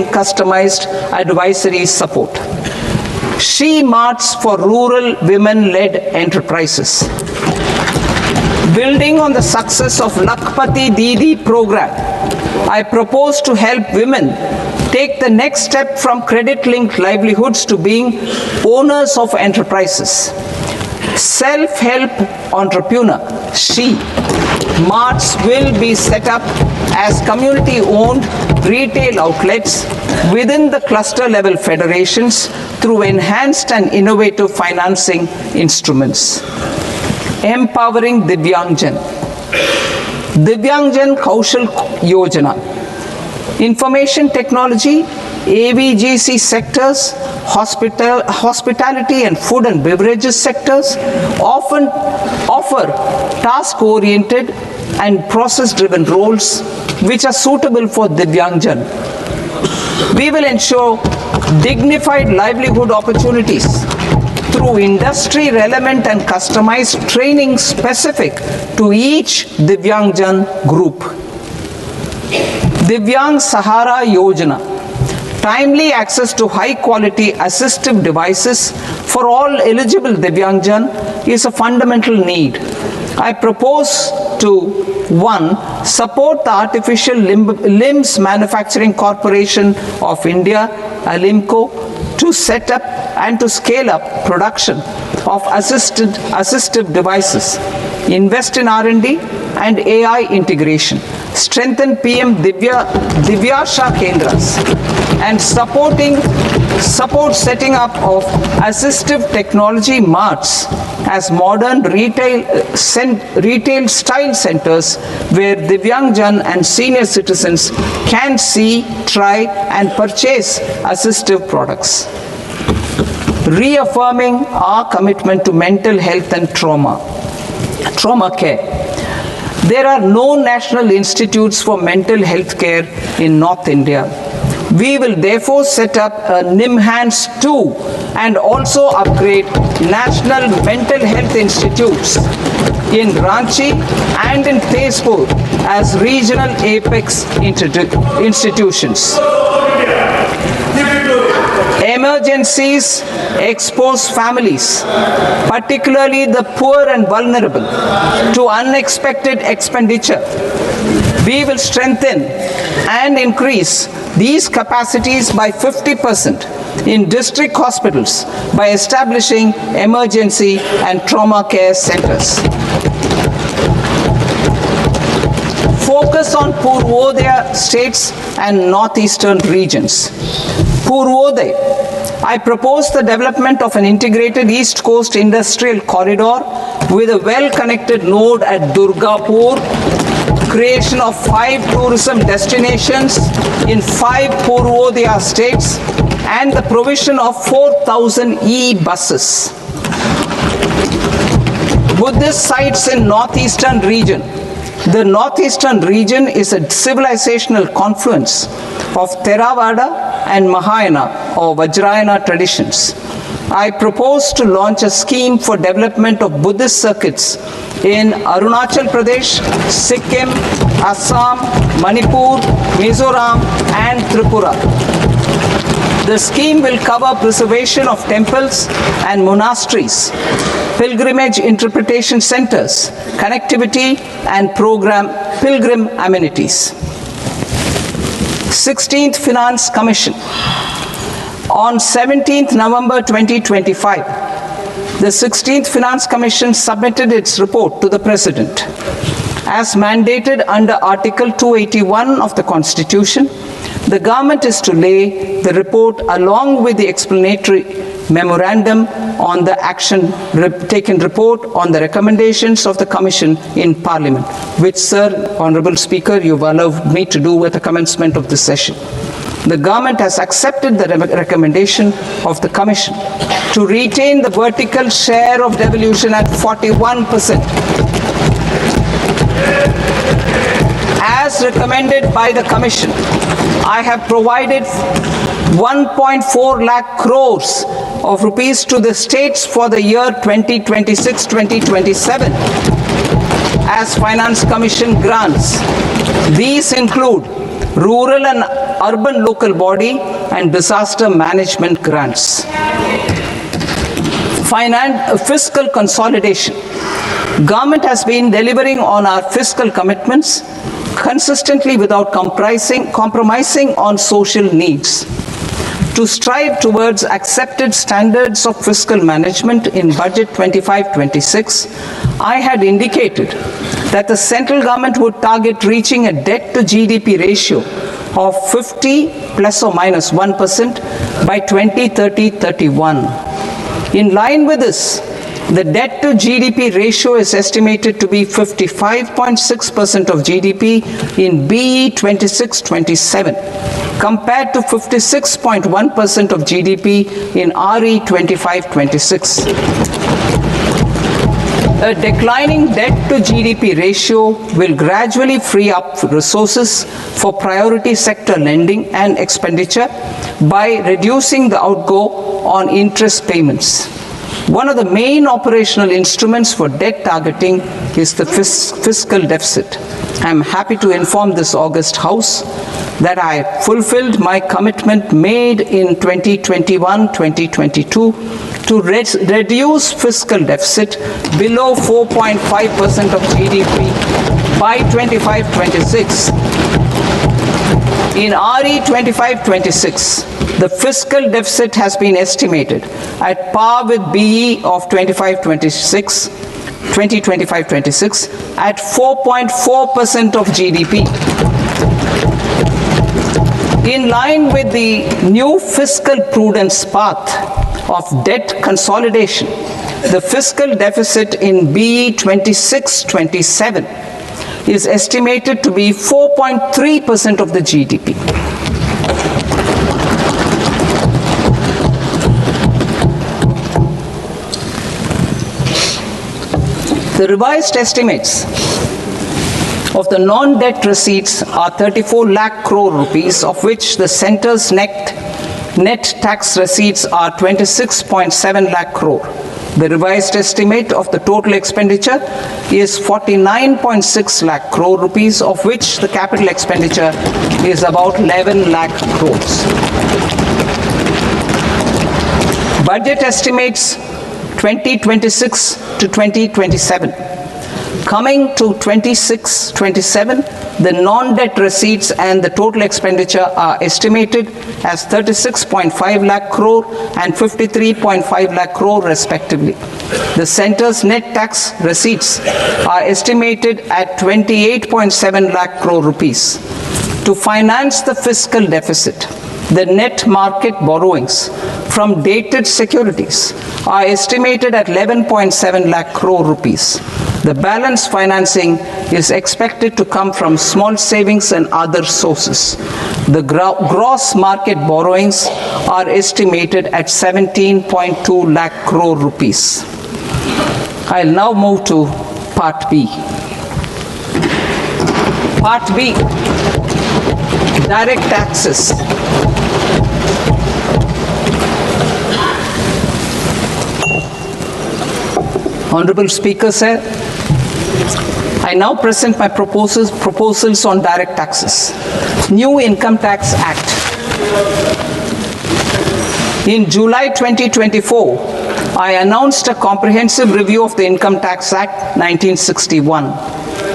customized advisory support. She Marts for rural women-led enterprises. Building on the success of Lakpati Didi program, I propose to help women take the next step from credit-linked livelihoods to being owners of enterprises. Self-help entrepreneur, She Marts will be set up as community-owned retail outlets within the cluster-level federations through enhanced and innovative financing instruments. Empowering Divyangjan. Divyangjan Kaushal Yojana. Information technology, AVGC sectors, hospitality and food and beverages sectors often offer task-oriented and process-driven roles which are suitable for Divyangjan. We will ensure dignified livelihood opportunities through industry-relevant and customized training specific to each Divyangjan group. Divyang Sahara Yojana. Timely access to high-quality assistive devices for all eligible Divyangjan is a fundamental need. I propose to 1. Support the Artificial Limbs Manufacturing Corporation of India, ALIMCO, to set up and to scale up production of assistive devices, invest in R&D and AI integration, strengthen PM Divyasha Kendras, and support setting up of assistive technology marts as modern retail style centers where Divyangjan and senior citizens can see, try and purchase assistive products. Reaffirming our commitment to mental health and trauma care. There are no national institutes for mental health care in North India. We will therefore set up a NIMHANS 2 and also upgrade national mental health institutes in Ranchi and in Tezpur as regional apex institutions. Emergencies expose families, particularly the poor and vulnerable, to unexpected expenditure. We will strengthen and increase these capacities by 50% in district hospitals by establishing emergency and trauma care centers. focus on Purvodaya states and northeastern regions. Purvodaya, I propose the development of an integrated East Coast industrial corridor with a well-connected node at Durgapur, creation of 5 tourism destinations in 5 Purvodaya states, and the provision of 4,000 e-buses. Buddhist sites in northeastern region. The northeastern region is a civilizational confluence of Theravada and Mahayana or Vajrayana traditions. I propose to launch a scheme for development of Buddhist circuits in Arunachal Pradesh, Sikkim, Assam, Manipur, Mizoram, and Tripura. The scheme will cover preservation of temples and monasteries, pilgrimage interpretation centers, connectivity, and pilgrim amenities. 16th Finance Commission. On 17th November 2025, the 16th Finance Commission submitted its report to the President. As mandated under Article 281 of the Constitution, the government is to lay the report along with the explanatory memorandum on the action taken report on the recommendations of the Commission in Parliament, which, Sir, Honourable Speaker, you've allowed me to do at the commencement of this session. The government has accepted the recommendation of the Commission to retain the vertical share of devolution at 41%. As recommended by the Commission, I have provided 1.4 lakh crores of rupees to the states for the year 2026-2027 as Finance Commission grants. These include rural and urban local body and disaster management grants. Fiscal consolidation. Government has been delivering on our fiscal commitments consistently without compromising on social needs. To strive towards accepted standards of fiscal management in Budget 25-26, I had indicated that the central government would target reaching a debt to GDP ratio of 50 plus or minus 1% by 2030-31. In line with this, the debt to GDP ratio is estimated to be 55.6% of GDP in BE 26-27, compared to 56.1% of GDP in RE 25-26. A declining debt to GDP ratio will gradually free up resources for priority sector lending and expenditure by reducing the outgo on interest payments. One of the main operational instruments for debt targeting is the fiscal deficit. I am happy to inform this august House that I fulfilled my commitment made in 2021-2022 to reduce fiscal deficit below 4.5% of GDP by 25-26. In RE 25-26, the fiscal deficit has been estimated at par with BE of 2025-26 at 4.4% of GDP. In line with the new fiscal prudence path of debt consolidation, the fiscal deficit in BE 26-27 is estimated to be 4.3% of the GDP. The revised estimates of the non-debt receipts are 34 lakh crore rupees, of which the centre's net tax receipts are 26.7 lakh crore. The revised estimate of the total expenditure is 49.6 lakh crore rupees, of which the capital expenditure is about 11 lakh crores. Budget estimates 2026 to 2027. Coming to 26-27, the non-debt receipts and the total expenditure are estimated as 36.5 lakh crore and 53.5 lakh crore respectively. The centre's net tax receipts are estimated at 28.7 lakh crore rupees. To finance the fiscal deficit, the net market borrowings from dated securities are estimated at 11.7 lakh crore rupees. The balance financing is expected to come from small savings and other sources. The gross market borrowings are estimated at 17.2 lakh crore rupees. I'll now move to Part B. Part B, direct taxes. Honorable Speaker, sir, I now present my proposals on direct taxes. New Income Tax Act. In July 2024, I announced a comprehensive review of the Income Tax Act 1961.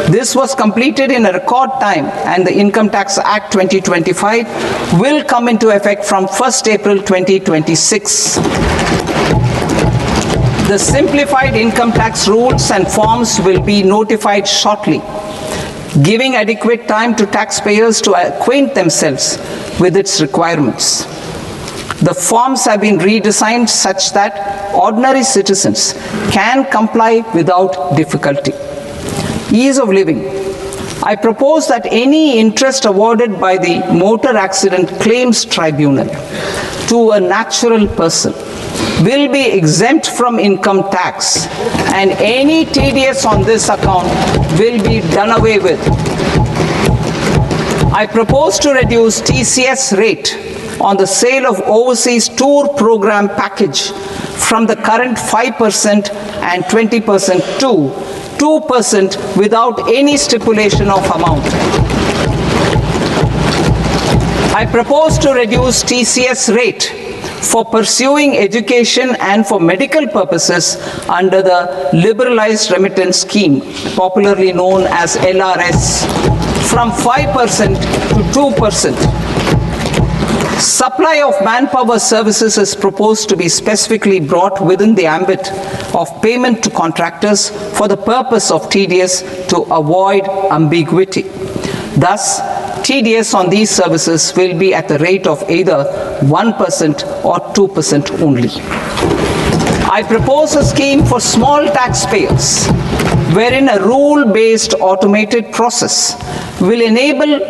This was completed in a record time, and the Income Tax Act 2025 will come into effect from 1st April 2026. The simplified income tax rules and forms will be notified shortly, giving adequate time to taxpayers to acquaint themselves with its requirements. The forms have been redesigned such that ordinary citizens can comply without difficulty. Ease of living. I propose that any interest awarded by the Motor Accident Claims Tribunal to a natural person will be exempt from income tax, and any TDS on this account will be done away with. I propose to reduce TCS rate on the sale of overseas tour program package from the current 5% and 20% to 2% without any stipulation of amount. I propose to reduce TCS rate for pursuing education and for medical purposes under the Liberalized Remittance Scheme, popularly known as LRS, from 5% to 2%. Supply of manpower services is proposed to be specifically brought within the ambit of payment to contractors for the purpose of TDS to avoid ambiguity. Thus, TDS on these services will be at the rate of either 1% or 2% only. I propose a scheme for small taxpayers, wherein a rule-based automated process will enable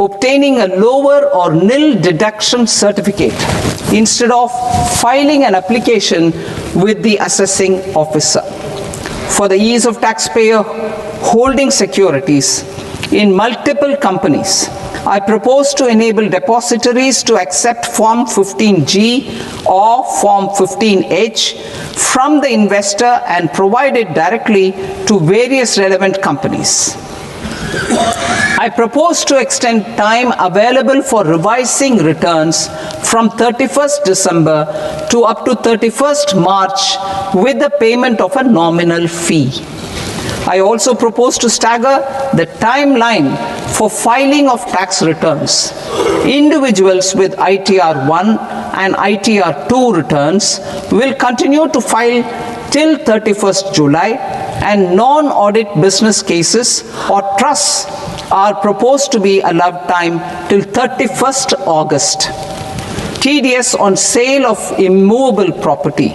obtaining a lower or nil deduction certificate instead of filing an application with the assessing officer. For the ease of taxpayer holding securities in multiple companies, I propose to enable depositories to accept Form 15G or Form 15H from the investor and provide it directly to various relevant companies. I propose to extend time available for revising returns from 31st December to up to 31st March with the payment of a nominal fee. I also propose to stagger the timeline for filing of tax returns. Individuals with ITR 1 and ITR 2 returns will continue to file till 31st July, and non-audit business cases or trusts are proposed to be allowed time till 31st August. TDS on sale of immovable property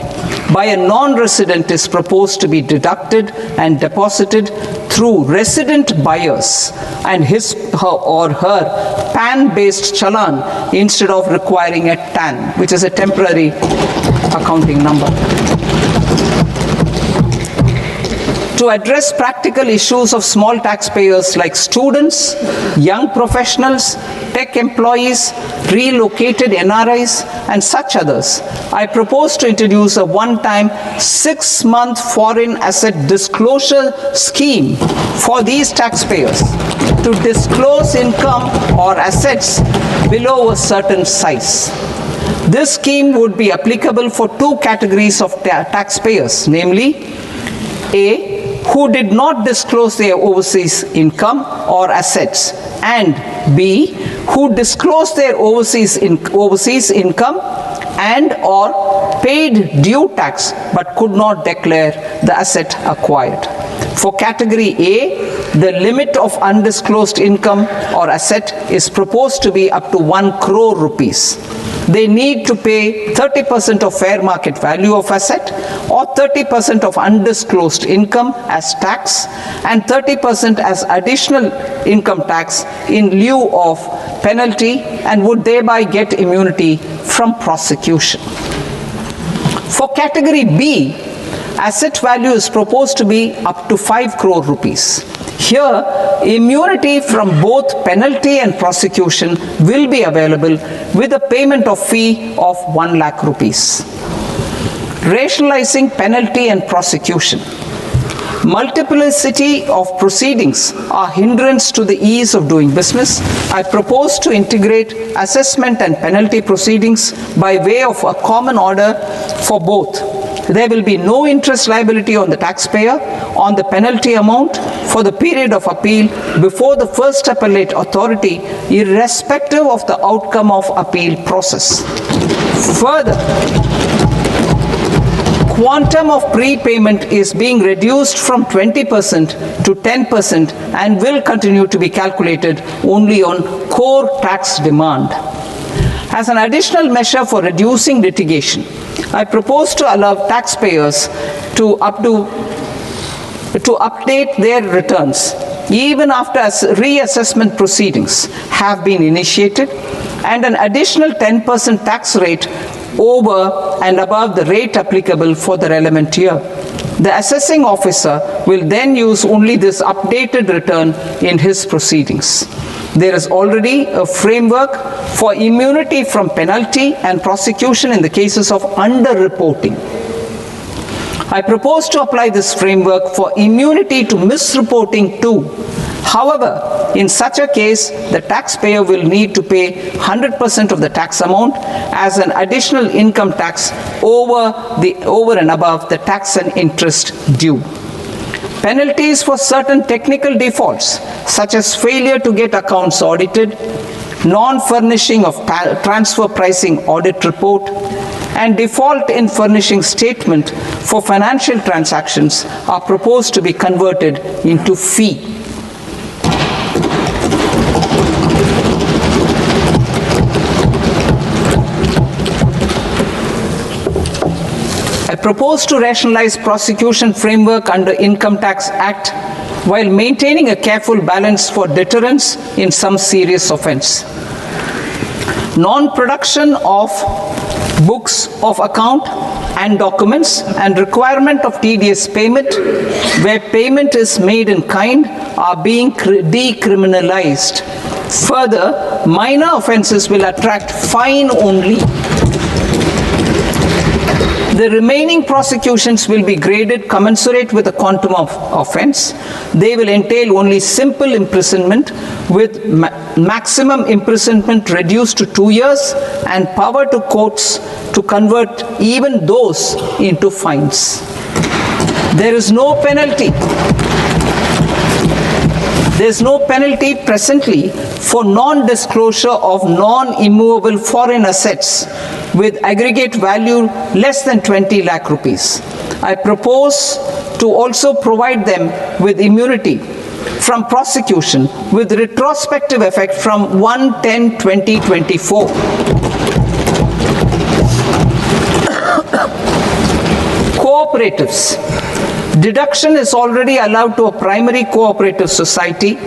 by a non-resident is proposed to be deducted and deposited through resident buyers and his or her PAN-based challan instead of requiring a TAN, which is a temporary accounting number. To address practical issues of small taxpayers like students, young professionals, tech employees, relocated NRIs, and such others, I propose to introduce a one-time 6-month foreign asset disclosure scheme for these taxpayers to disclose income or assets below a certain size. This scheme would be applicable for two categories of taxpayers, namely, A, who did not disclose their overseas income or assets and B, who disclose their overseas income and or paid due tax but could not declare the asset acquired. For category A, the limit of undisclosed income or asset is proposed to be up to 1 crore rupees. They need to pay 30% of fair market value of asset or 30% of undisclosed income as tax and 30% as additional income tax in lieu of penalty and would thereby get immunity from prosecution. For category B, asset value is proposed to be up to 5 crore rupees. Here, immunity from both penalty and prosecution will be available with a payment of fee of 1 lakh rupees. Rationalizing penalty and prosecution. Multiplicity of proceedings are hindrance to the ease of doing business. I propose to integrate assessment and penalty proceedings by way of a common order for both. There will be no interest liability on the taxpayer on the penalty amount for the period of appeal before the first appellate authority, irrespective of the outcome of appeal process. Further, quantum of prepayment is being reduced from 20% to 10% and will continue to be calculated only on core tax demand. As an additional measure for reducing litigation, I propose to allow taxpayers to update their returns even after reassessment proceedings have been initiated and an additional 10% tax rate over and above the rate applicable for the relevant year. The assessing officer will then use only this updated return in his proceedings. There is already a framework for immunity from penalty and prosecution in the cases of underreporting. I propose to apply this framework for immunity to misreporting too. However, in such a case, the taxpayer will need to pay 100% of the tax amount as an additional income tax over and above the tax and interest due. Penalties for certain technical defaults, such as failure to get accounts audited, non-furnishing of transfer pricing audit report, and default in furnishing statement for financial transactions are proposed to be converted into fee. I propose to rationalize prosecution framework under Income Tax Act while maintaining a careful balance for deterrence in some serious offense. Non-production of books of account and documents and requirement of TDS payment where payment is made in kind are being decriminalized. Further, minor offenses will attract fine only. The remaining prosecutions will be graded commensurate with the quantum of offense. They will entail only simple imprisonment with maximum imprisonment reduced to 2 years and power to courts to convert even those into fines. There is no penalty. There is no penalty presently for non-disclosure of non-immovable foreign assets with aggregate value less than 20 lakh rupees. I propose to also provide them with immunity from prosecution with retrospective effect from 1/10/2024. Cooperatives. Deduction is already allowed to a primary cooperative society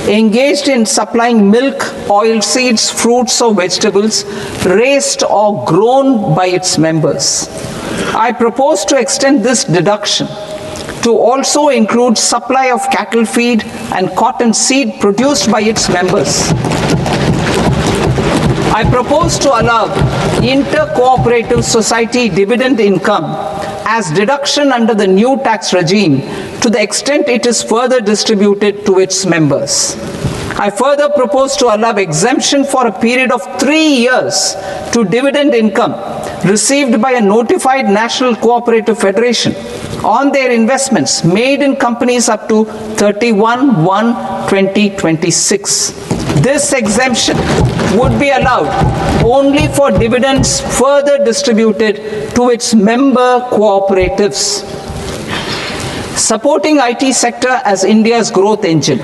engaged in supplying milk, oilseeds, fruits or vegetables raised or grown by its members. I propose to extend this deduction to also include supply of cattle feed and cotton seed produced by its members. I propose to allow inter-cooperative society dividend income as deduction under the new tax regime to the extent it is further distributed to its members. I further propose to allow exemption for a period of 3 years to dividend income received by a notified National Cooperative Federation on their investments made in companies up to 31/1/2026. This exemption would be allowed only for dividends further distributed to its member cooperatives. Supporting IT sector as India's growth engine.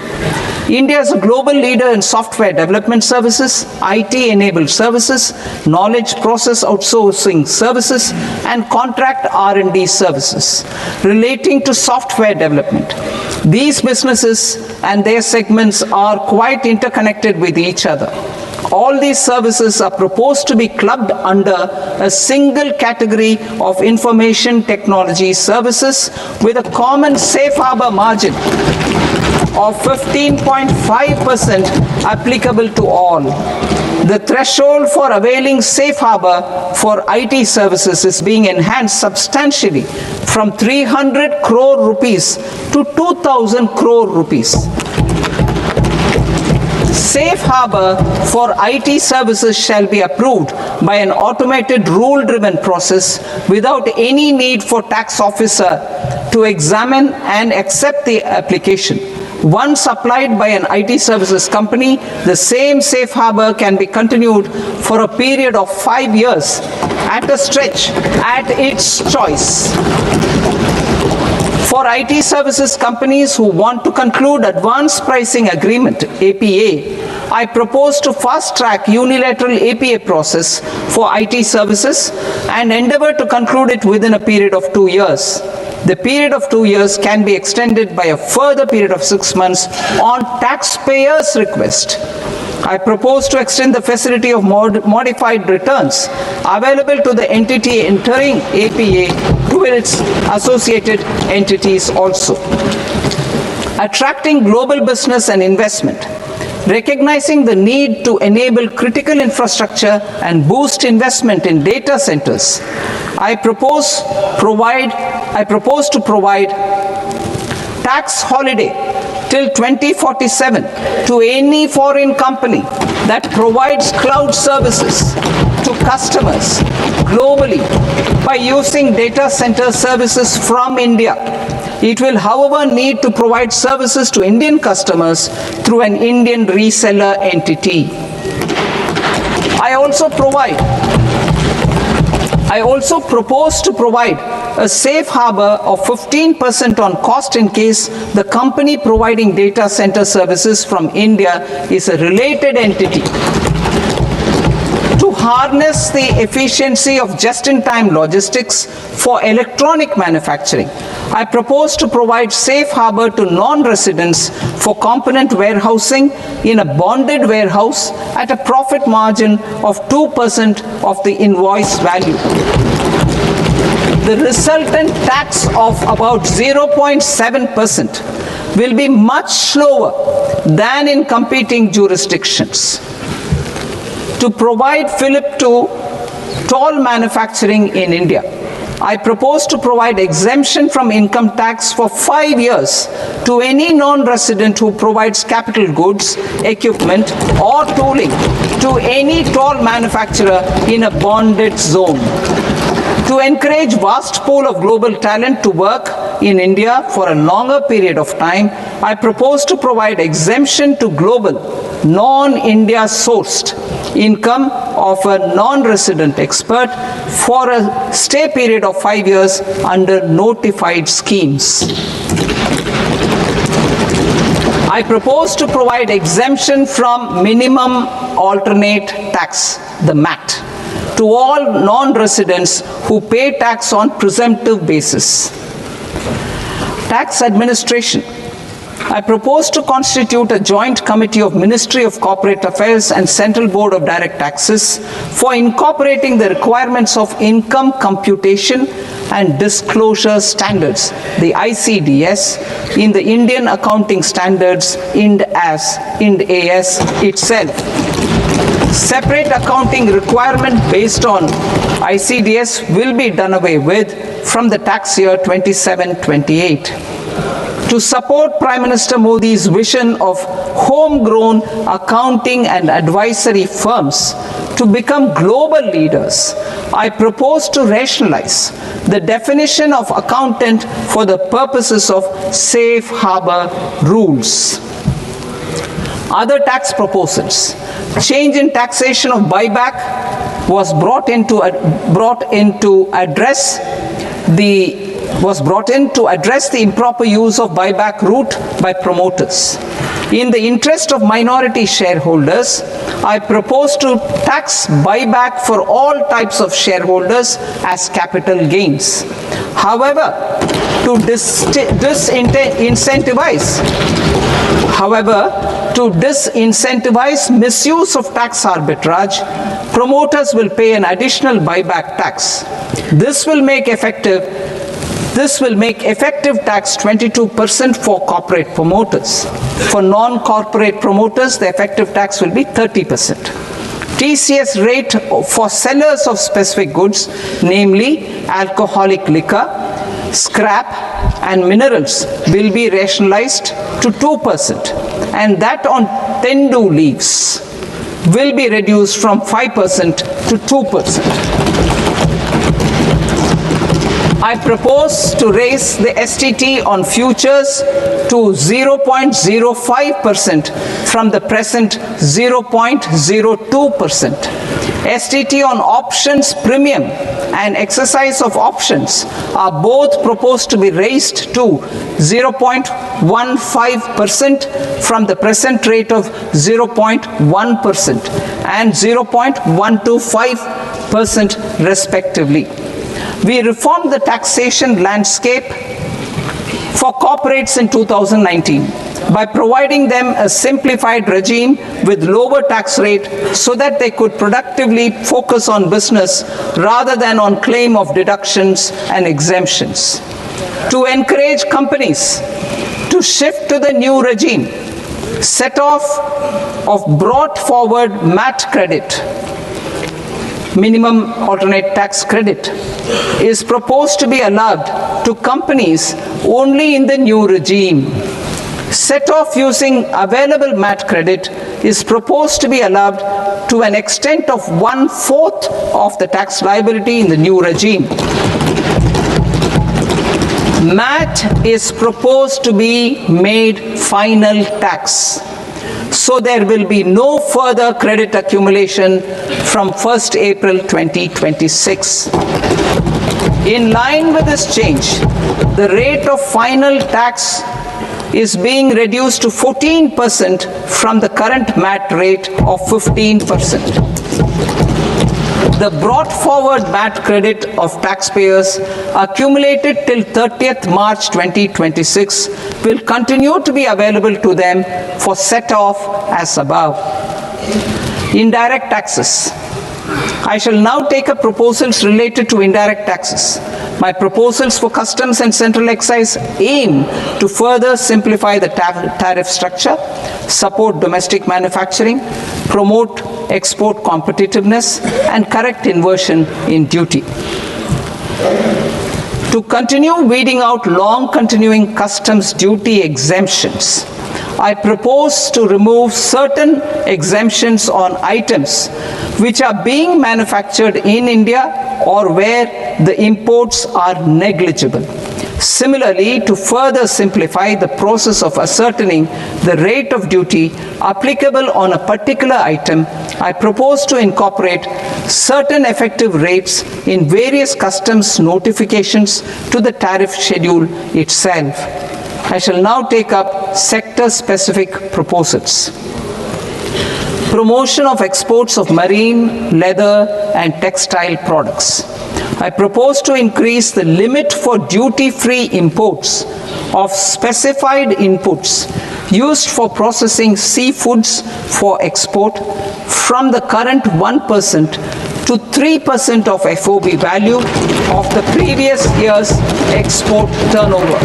India is a global leader in software development services, IT-enabled services, knowledge process outsourcing services, and contract R&D services relating to software development. These businesses and their segments are quite interconnected with each other. All these services are proposed to be clubbed under a single category of information technology services with a common safe harbor margin of 15.5% applicable to all. The threshold for availing safe harbor for IT services is being enhanced substantially from 300 crore rupees to 2,000 crore rupees. Safe harbor for IT services shall be approved by an automated rule-driven process without any need for tax officer to examine and accept the application. Once applied by an IT services company, the same safe harbor can be continued for a period of 5 years at a stretch at its choice. For IT services companies who want to conclude advanced pricing agreement, APA, I propose to fast-track unilateral APA process for IT services and endeavor to conclude it within a period of 2 years. The period of 2 years can be extended by a further period of 6 months on taxpayers' request. I propose to extend the facility of modified returns available to the entity entering APA to its associated entities also. Attracting global business and investment. Recognizing the need to enable critical infrastructure and boost investment in data centers, I propose to provide tax holiday till 2047 to any foreign company that provides cloud services to customers globally by using data center services from India. It will, however, need to provide services to Indian customers through an Indian reseller entity. I also propose to provide a safe harbor of 15% on cost in case the company providing data center services from India is a related entity. To harness the efficiency of just-in-time logistics for electronic manufacturing, I propose to provide safe harbor to non-residents for component warehousing in a bonded warehouse at a profit margin of 2% of the invoice value. The resultant tax of about 0.7% will be much lower than in competing jurisdictions. To provide fillip to toll manufacturing in India, I propose to provide exemption from income tax for 5 years to any non-resident who provides capital goods, equipment, or tooling to any toll manufacturer in a bonded zone. To encourage vast pool of global talent to work in India for a longer period of time, I propose to provide exemption to global, non-India sourced income of a non-resident expert for a stay period of 5 years under notified schemes. I propose to provide exemption from minimum alternate tax, the MAT, to all non-residents who pay tax on presumptive basis. Tax administration. I propose to constitute a joint committee of Ministry of Corporate Affairs and Central Board of Direct Taxes for incorporating the requirements of income computation and disclosure standards, the ICDS, in the Indian Accounting Standards Ind AS itself. Separate accounting requirement based on ICDS will be done away with from the tax year 27-28. To support Prime Minister Modi's vision of homegrown accounting and advisory firms to become global leaders, I propose to rationalize the definition of accountant for the purposes of safe harbor rules. Other tax proposals. Change in taxation of buyback was brought in to address the improper use of buyback route by promoters. In the interest of minority shareholders, I propose to tax buyback for all types of shareholders as capital gains. However, to disincentivize misuse of tax arbitrage, promoters will pay an additional buyback tax. This will make effective tax 22% for corporate promoters. For non-corporate promoters, the effective tax will be 30%. TCS rate for sellers of specific goods, namely alcoholic liquor, scrap and minerals, will be rationalized to 2%, and that on tendu leaves will be reduced from 5% to 2%. I propose to raise the STT on futures to 0.05% from the present 0.02%. STT on options premium and exercise of options are both proposed to be raised to 0.15% from the present rate of 0.1% and 0.125% respectively. We reformed the taxation landscape for corporates in 2019 by providing them a simplified regime with lower tax rate so that they could productively focus on business rather than on claim of deductions and exemptions. To encourage companies to shift to the new regime, set off of brought forward MAT credit, minimum alternate tax credit, is proposed to be allowed to companies only in the new regime. Set off using available MAT credit is proposed to be allowed to an extent of 1/4 of the tax liability in the new regime. MAT is proposed to be made final tax, so there will be no further credit accumulation from 1st April 2026. In line with this change, the rate of final tax is being reduced to 14% from the current MAT rate of 15%. The brought forward MAT credit of taxpayers accumulated till 30th March 2026 will continue to be available to them for set off as above. Indirect taxes. I shall now take up proposals related to indirect taxes. My proposals for customs and central excise aim to further simplify the tariff structure, support domestic manufacturing, promote export competitiveness, and correct inversion in duty. To continue weeding out long continuing customs duty exemptions, I propose to remove certain exemptions on items which are being manufactured in India or where the imports are negligible. Similarly, to further simplify the process of ascertaining the rate of duty applicable on a particular item, I propose to incorporate certain effective rates in various customs notifications to the tariff schedule itself. I shall now take up sector-specific proposals. Promotion of exports of marine, leather, and textile products. I propose to increase the limit for duty-free imports of specified inputs used for processing seafoods for export from the current 1% to 3% of FOB value of the previous year's export turnover.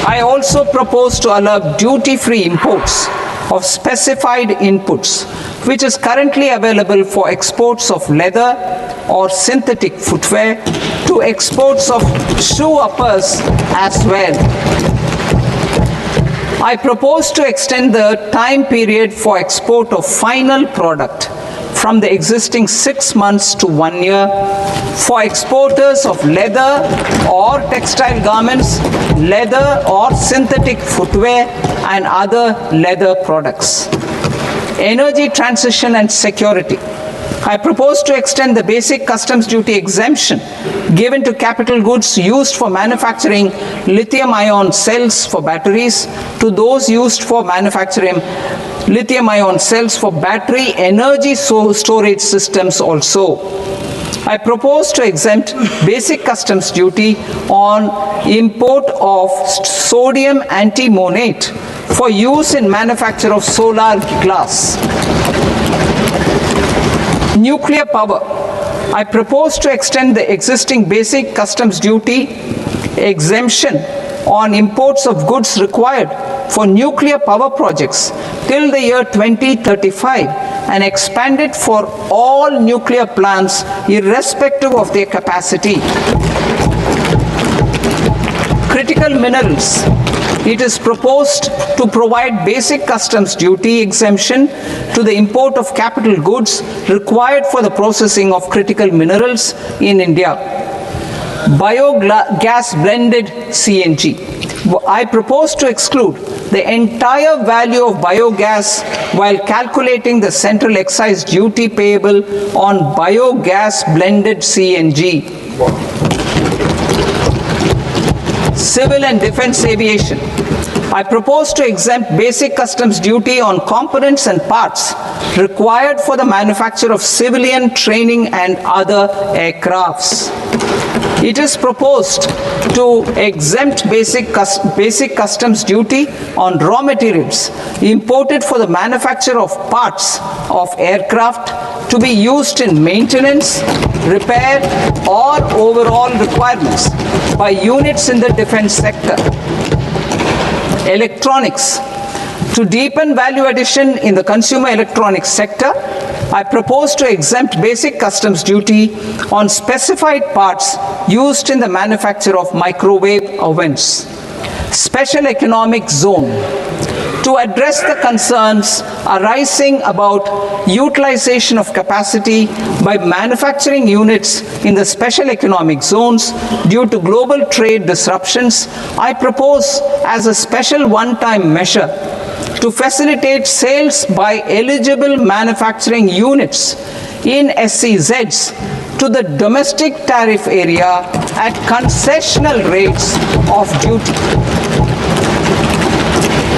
I also propose to allow duty-free imports of specified inputs, which is currently available for exports of leather or synthetic footwear, to exports of shoe uppers as well. I propose to extend the time period for export of final product from the existing 6 months to 1 year for exporters of leather or textile garments, leather or synthetic footwear, and other leather products. Energy transition and security. I propose to extend the basic customs duty exemption given to capital goods used for manufacturing lithium-ion cells for batteries to those used for manufacturing lithium-ion cells for battery energy storage systems also. I propose to exempt basic customs duty on import of sodium antimonate for use in manufacture of solar glass. Nuclear power. I propose to extend the existing basic customs duty exemption on imports of goods required for nuclear power projects till the year 2035 and expand it for all nuclear plants irrespective of their capacity. Critical minerals. It is proposed to provide basic customs duty exemption to the import of capital goods required for the processing of critical minerals in India. Biogas blended CNG. I propose to exclude the entire value of biogas while calculating the central excise duty payable on biogas blended CNG. Civil and defense aviation. I propose to exempt basic customs duty on components and parts required for the manufacture of civilian training and other aircrafts. It is proposed to exempt basic customs duty on raw materials imported for the manufacture of parts of aircraft to be used in maintenance, repair, or overall requirements by units in the defense sector. Electronics. To deepen value addition in the consumer electronics sector, I propose to exempt basic customs duty on specified parts used in the manufacture of microwave ovens. Special economic zone. To address the concerns arising about utilization of capacity by manufacturing units in the special economic zones due to global trade disruptions, I propose as a special one-time measure to facilitate sales by eligible manufacturing units in SEZs to the domestic tariff area at concessional rates of duty.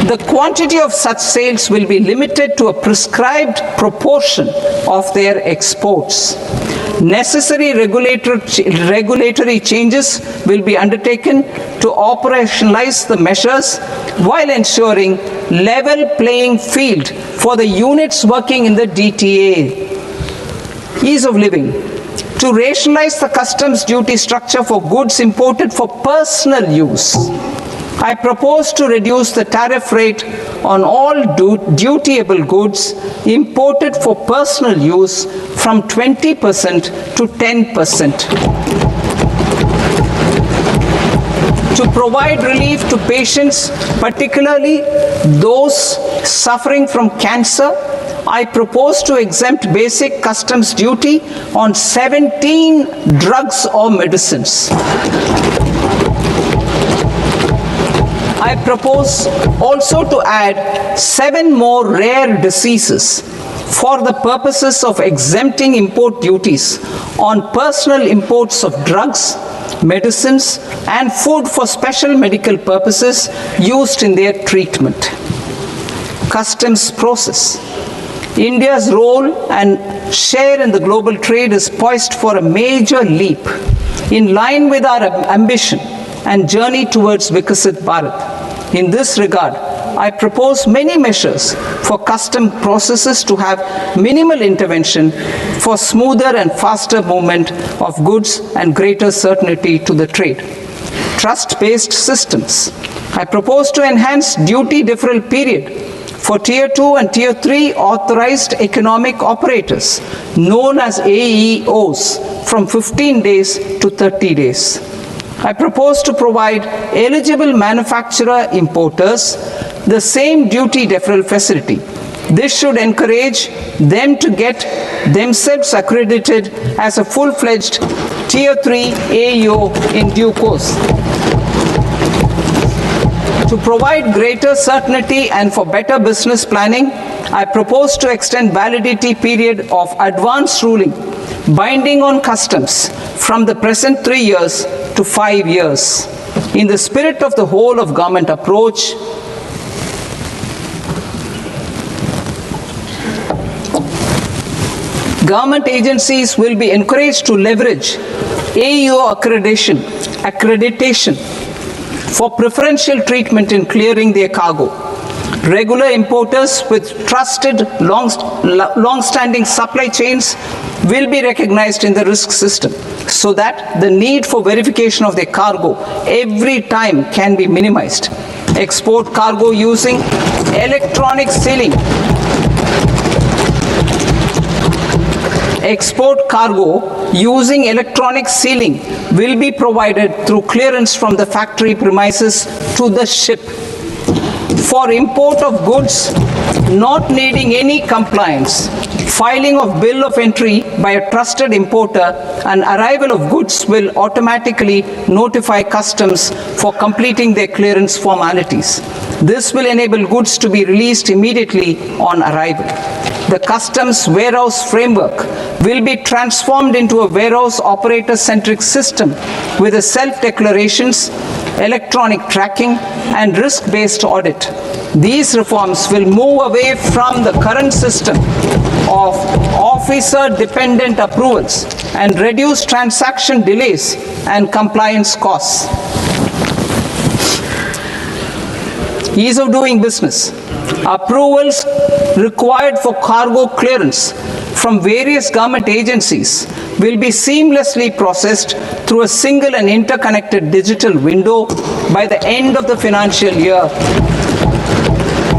The quantity of such sales will be limited to a prescribed proportion of their exports. Necessary regulatory changes will be undertaken to operationalize the measures while ensuring level playing field for the units working in the DTA. Ease of living. To rationalize the customs duty structure for goods imported for personal use, I propose to reduce the tariff rate on all dutiable goods imported for personal use from 20% to 10%. To provide relief to patients, particularly those suffering from cancer, I propose to exempt basic customs duty on 17 drugs or medicines. I propose also to add 7 more rare diseases for the purposes of exempting import duties on personal imports of drugs, medicines, and food for special medical purposes used in their treatment. Customs process. India's role and share in the global trade is poised for a major leap in line with our ambition and journey towards Viksit Bharat. In this regard, I propose many measures for custom processes to have minimal intervention for smoother and faster movement of goods and greater certainty to the trade. Trust-based systems. I propose to enhance duty deferral period for Tier 2 and Tier 3 authorized economic operators, known as AEOs, from 15 days to 30 days. I propose to provide eligible manufacturer importers the same duty deferral facility This should encourage them to get themselves accredited as a full-fledged Tier 3 AEO in due course. To provide greater certainty and for better business planning, I propose to extend validity period of advance ruling binding on customs from the present 3 years to 5 years. In the spirit of the whole of government approach, government agencies will be encouraged to leverage AEO accreditation for preferential treatment in clearing their cargo. Regular importers with trusted, long-standing supply chains will be recognized in the risk system so that the need for verification of their cargo every time can be minimized. Export cargo using electronic sealing. Export cargo using electronic sealing will be provided through clearance from the factory premises to the ship. For import of goods not needing any compliance, filing of bill of entry by a trusted importer and arrival of goods will automatically notify customs for completing their clearance formalities. This will enable goods to be released immediately on arrival. The customs warehouse framework will be transformed into a warehouse operator-centric system with a self-declarations, electronic tracking, and risk-based audit. These reforms will move away from the current system of officer-dependent approvals and reduce transaction delays and compliance costs. Ease of doing business. Approvals required for cargo clearance from various government agencies will be seamlessly processed through a single and interconnected digital window by the end of the financial year.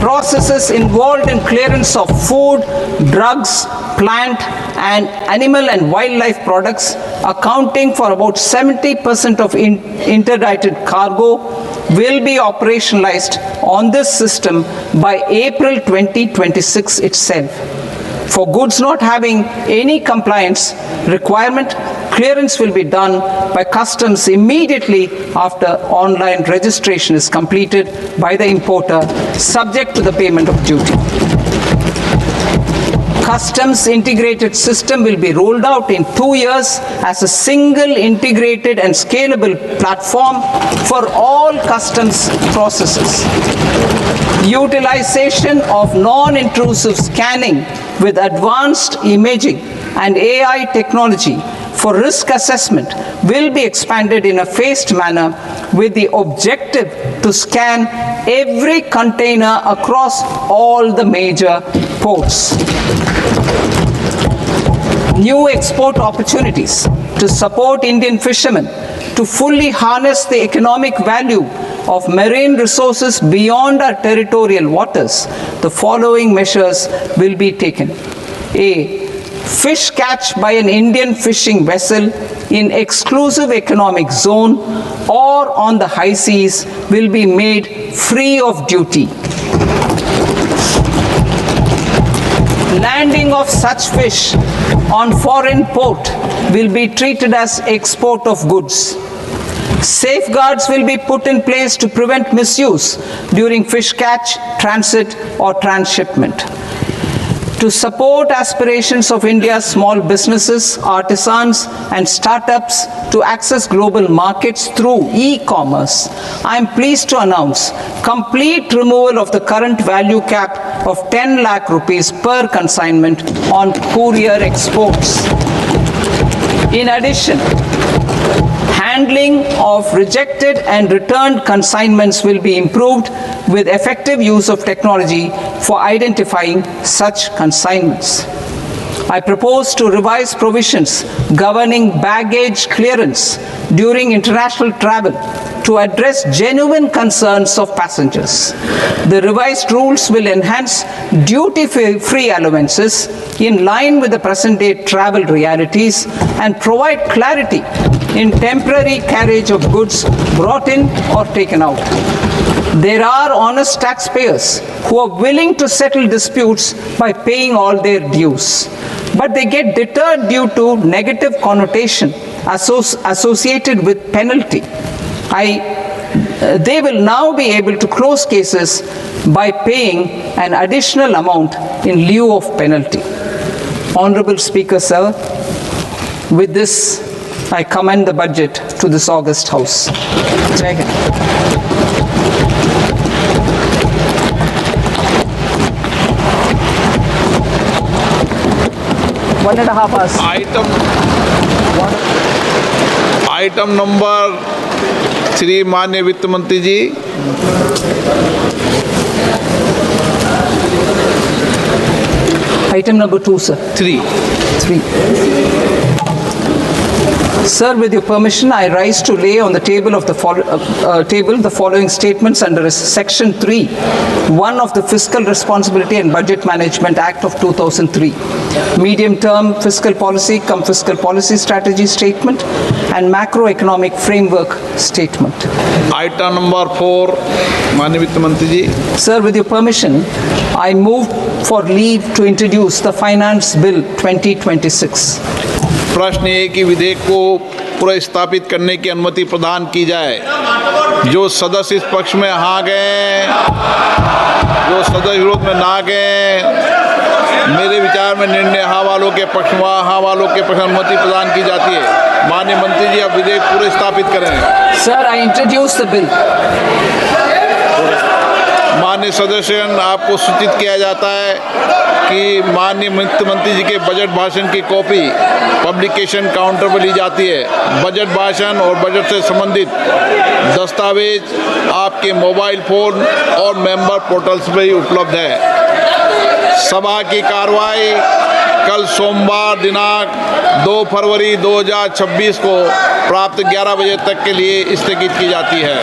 Processes involved in clearance of food, drugs, plant, and animal and wildlife products, accounting for about 70% of interdicted cargo, will be operationalized on this system by April 2026 itself. For goods not having any compliance requirement, clearance will be done by customs immediately after online registration is completed by the importer, subject to the payment of duty. Customs integrated system will be rolled out in 2 years as a single integrated and scalable platform for all customs processes. Utilization of non-intrusive scanning with advanced imaging and AI technology for risk assessment will be expanded in a phased manner with the objective to scan every container across all the major ports. New export opportunities to support Indian fishermen to fully harness the economic value of marine resources beyond our territorial waters. The following measures will be taken. A. Fish catch by an Indian fishing vessel in exclusive economic zone or on the high seas will be made free of duty. Landing of such fish on foreign port will be treated as export of goods. Safeguards will be put in place to prevent misuse during fish catch, transit, or transshipment. To support aspirations of India's small businesses, artisans, and startups to access global markets through e-commerce, I am pleased to announce complete removal of the current value cap of 10 lakh rupees per consignment on courier exports. In addition, handling of rejected and returned consignments will be improved with effective use of technology for identifying such consignments. I propose to revise provisions governing baggage clearance during international travel to address genuine concerns of passengers. The revised rules will enhance duty-free allowances in line with the present-day travel realities and provide clarity in temporary carriage of goods brought in or taken out. There are honest taxpayers who are willing to settle disputes by paying all their dues, but they get deterred due to negative connotation associated with penalty. They will now be able to close cases by paying an additional amount in lieu of penalty. Honorable Speaker, sir, with this, I commend the budget to this august House. Jai Hind. One and a half hours. Item number 3 माननीय वित्त मंत्री जी। Item number 2, sir. 3। Sir, with your permission, I rise to lay on the table of the following statements under Section 3, 1 of the Fiscal Responsibility and Budget Management Act of 2003, medium-term fiscal policy cum fiscal policy strategy statement and macroeconomic framework statement. Item number 4 माननीय वित्त मंत्री जी। Sir, with your permission, I move for leave to introduce the Finance Bill 2026. प्रश्न ये कि विधेयक को पुनर्स्थापित करने की अनुमति प्रदान की जाए। जो सदस्य इस पक्ष में हाँ गए, जो सदस्य विरोध में ना गए, मेरे विचार में निर्णय हाँ वालों के पक्ष में, हाँ वालों के पक्ष में अनुमति प्रदान की जाती है। माननीय मंत्री जी, अब विधेयक पुनर्स्थापित करें। Sir, I introduce the bill. माननीय सदस्यगण, आपको सूचित किया जाता है कि माननीय वित्त मंत्री जी के बजट भाषण की कॉपी पब्लिकेशन काउंटर पर ली जाती है। बजट भाषण और बजट से संबंधित दस्तावेज आपके मोबाइल फोन और मेंबर पोर्टल्स पर ही उपलब्ध है। सभा की कार्रवाई कल सोमवार दिनांक 2 फरवरी 2026 को प्राप्त 11 बजे तक के लिए स्थगित की जाती है।